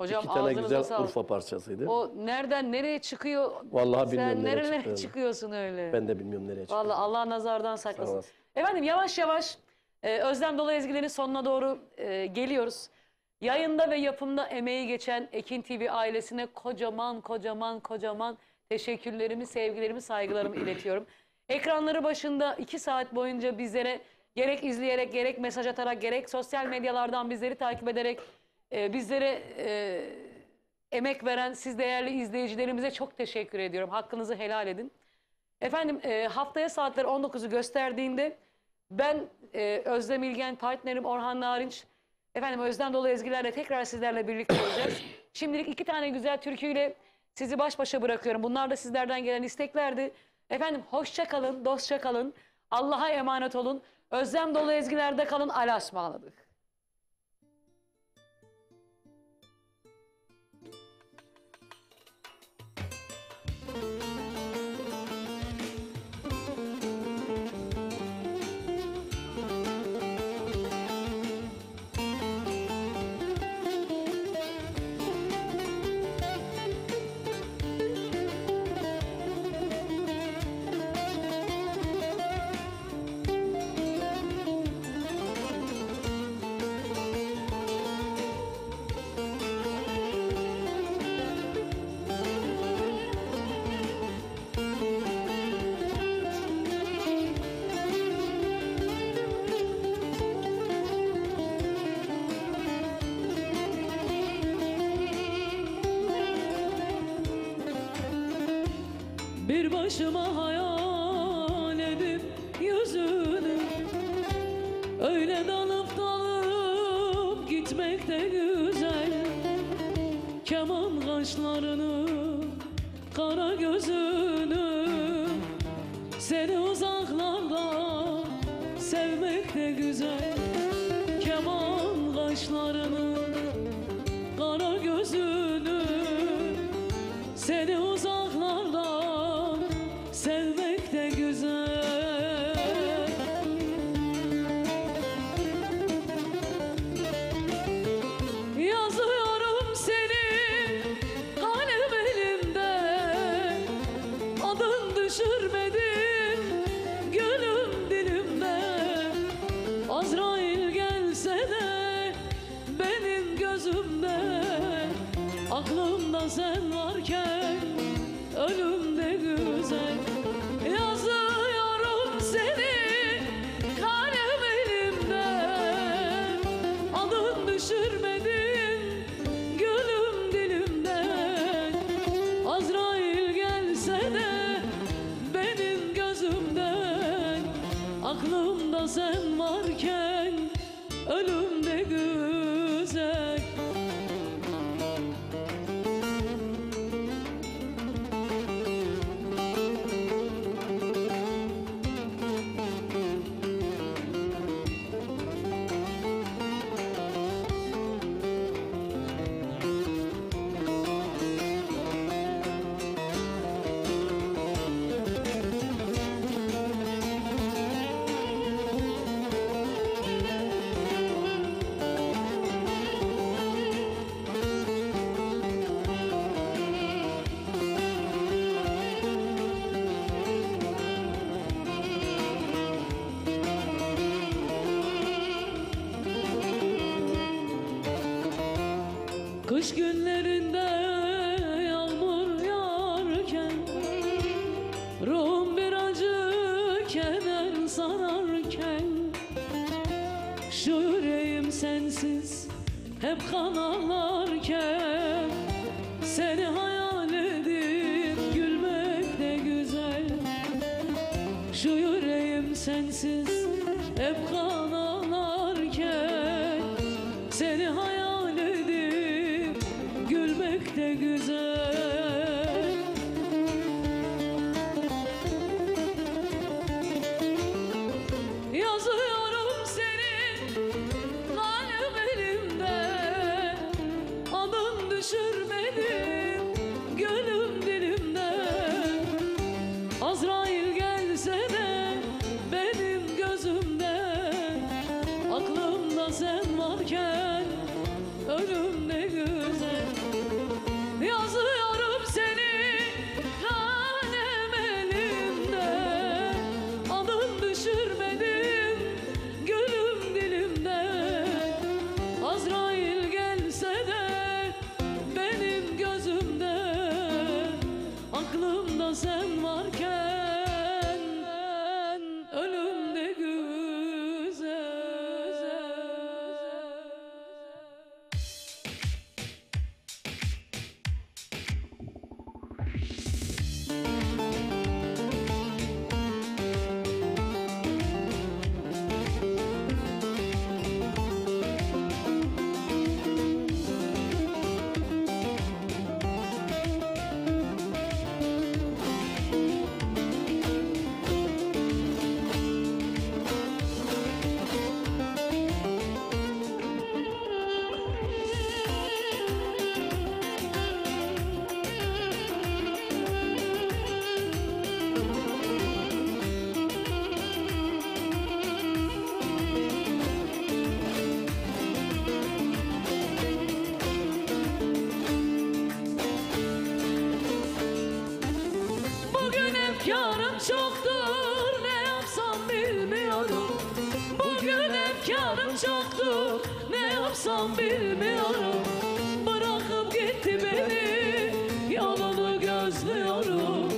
Hocam 2 tane ağzınıza güzel sağlık. Urfa parçasıydı. O nereden nereye çıkıyor? Vallahi bilmiyorum Sen nereye nerelere çıktığını. çıkıyorsun öyle? Ben de bilmiyorum nereye çıktı. Vallahi Allah nazardan Sağ saklasın. olasın. Efendim yavaş yavaş Özlem Dolu Ezgilerin sonuna doğru geliyoruz. Yayında ve yapımda emeği geçen Ekin TV ailesine kocaman teşekkürlerimi, sevgilerimi, saygılarımı iletiyorum. Ekranları başında 2 saat boyunca bizlere gerek izleyerek, gerek mesaj atarak, gerek sosyal medyalardan bizleri takip ederek bizlere emek veren siz değerli izleyicilerimize çok teşekkür ediyorum. Hakkınızı helal edin. Efendim haftaya saatler 19'u gösterdiğinde ben Özlem İlgen, partnerim Orhan Narinç, efendim Özlem Dolu Ezgilerle tekrar sizlerle birlikte olacağız. Şimdilik 2 tane güzel türküyle sizi baş başa bırakıyorum. Bunlar da sizlerden gelen isteklerdi. Efendim hoşça kalın, dostça kalın, Allah'a emanet olun. Özlem Dolu Ezgiler'de kalın, alasmaladık. Bir başıma hayal edip yüzünü, öyle dalıp dalıp gitmek de güzel. Keman kaşlarını, kara gözünü, seni uzaklarda sevmek de güzel. Keman kaşlarını, kara gözünü, seni uzaklarda sevmek de güzel. Yazıyorum seni kalem elimde, adın düşürmedim gülüm dilimde. Azrail gelse de benim gözümde, aklımda sen varken ölüm de güzel. Yazıyorum seni kalem elimde, adın düşürmedin gülüm dilimden. Azrail gelse de benim gözümden, aklımda sen varken ölüm de güzel. Kış günlerinde yağmur yağarken, ruhum bir acı keder sararken, şu yüreğim sensiz hep kan ağlarken, seni hayal edip gülmek de güzel. Şu yüreğim sensiz hep kan ağlarken, seni hayal edip gülmek de güzel. Yazıyorum senin kalem elimde, adın düşürmedim gönlüm dilimde. Azrail gelse de benim gözümde, aklımda sen varken ölüm ne güzel. çoktur, ne yapsam bilmiyorum. Bugün efkarım çoktur, ne yapsam bilmiyorum. Bırakıp gitti beni, yolunu gözlüyorum.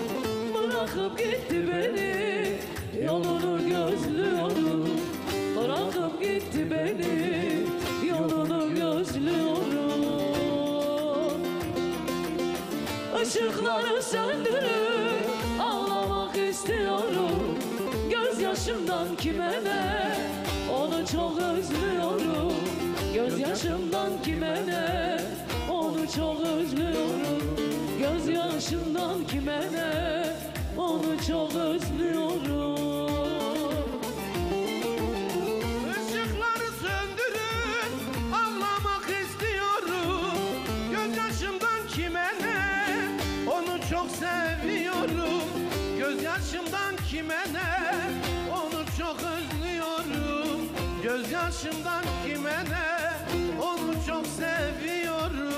Bırakıp gitti beni, yolunu gözlüyorum. Bırakıp gitti beni, yolunu gözlüyorum. Işıkları söndürüp ağlamak istiyorum. Gözyaşımdan kime ne, onu çok özlüyorum. Gözyaşımdan kime ne, onu çok özlüyorum. Gözyaşımdan kime ne, onu çok özlüyorum. Işıkları söndürün, ağlamak istiyorum. Gözyaşımdan kime ne, onu çok seviyorum. Gözyaşımdan kime ne, onu çok özlüyorum. Gözyaşımdan kime ne, onu çok seviyorum.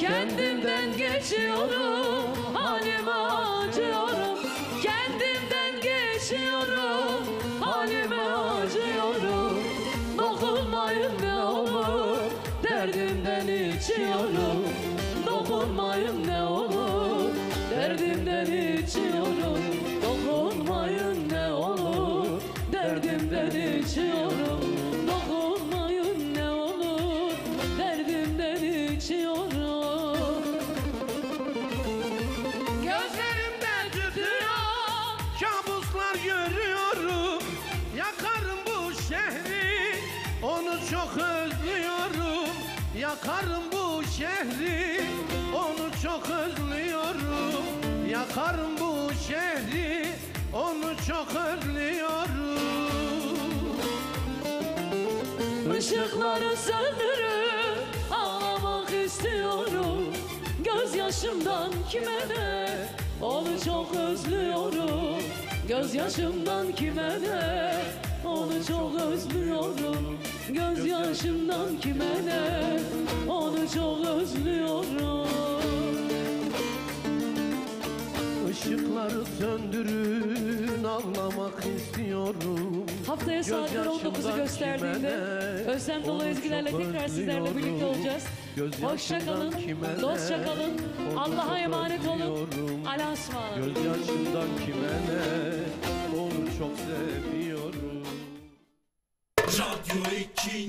Kendimden geçiyorum, halime acıyorum. Kendimden geçiyorum, halime acıyorum. Dokunmayın ne olur, derdimden içiyorum. Dokunmayın ne olur, derdimden içiyorum. Dokunmayın ne olur, derdimden içiyorum. Dokunmayın ne olur, derdimden içiyorum. Gözlerimden tütüyor, kabuslar görüyorum. Yakarım bu şehri, onu çok özlüyorum. Yakarım bu şehri, onu çok özlüyorum. Yakarım bu şehri, onu çok özlüyorum. Işıkları söndürüp ağlamak istiyorum. Gözyaşımdan kime ne, onu çok özlüyorum. Gözyaşımdan kime ne, onu çok özlüyorum. Gözyaşımdan kime ne, onu çok özlüyorum. Işıkları söndürün, ağlamak istiyorum. Haftaya saatler 19'u Gözyaşımdan gösterdiğinde kime ne, Özlem dolu onu ezgilerle çok tekrar sizlerle birlikte özlüyorum. olacağız. Gözyaşımdan Hoşça kalın, kime ne, dostça kalın, onu Allah'a çok emanet olun. özlüyorum. Allah'a ısmarladık. Gözyaşımdan kime ne, onu çok seviyorum. Radyo 2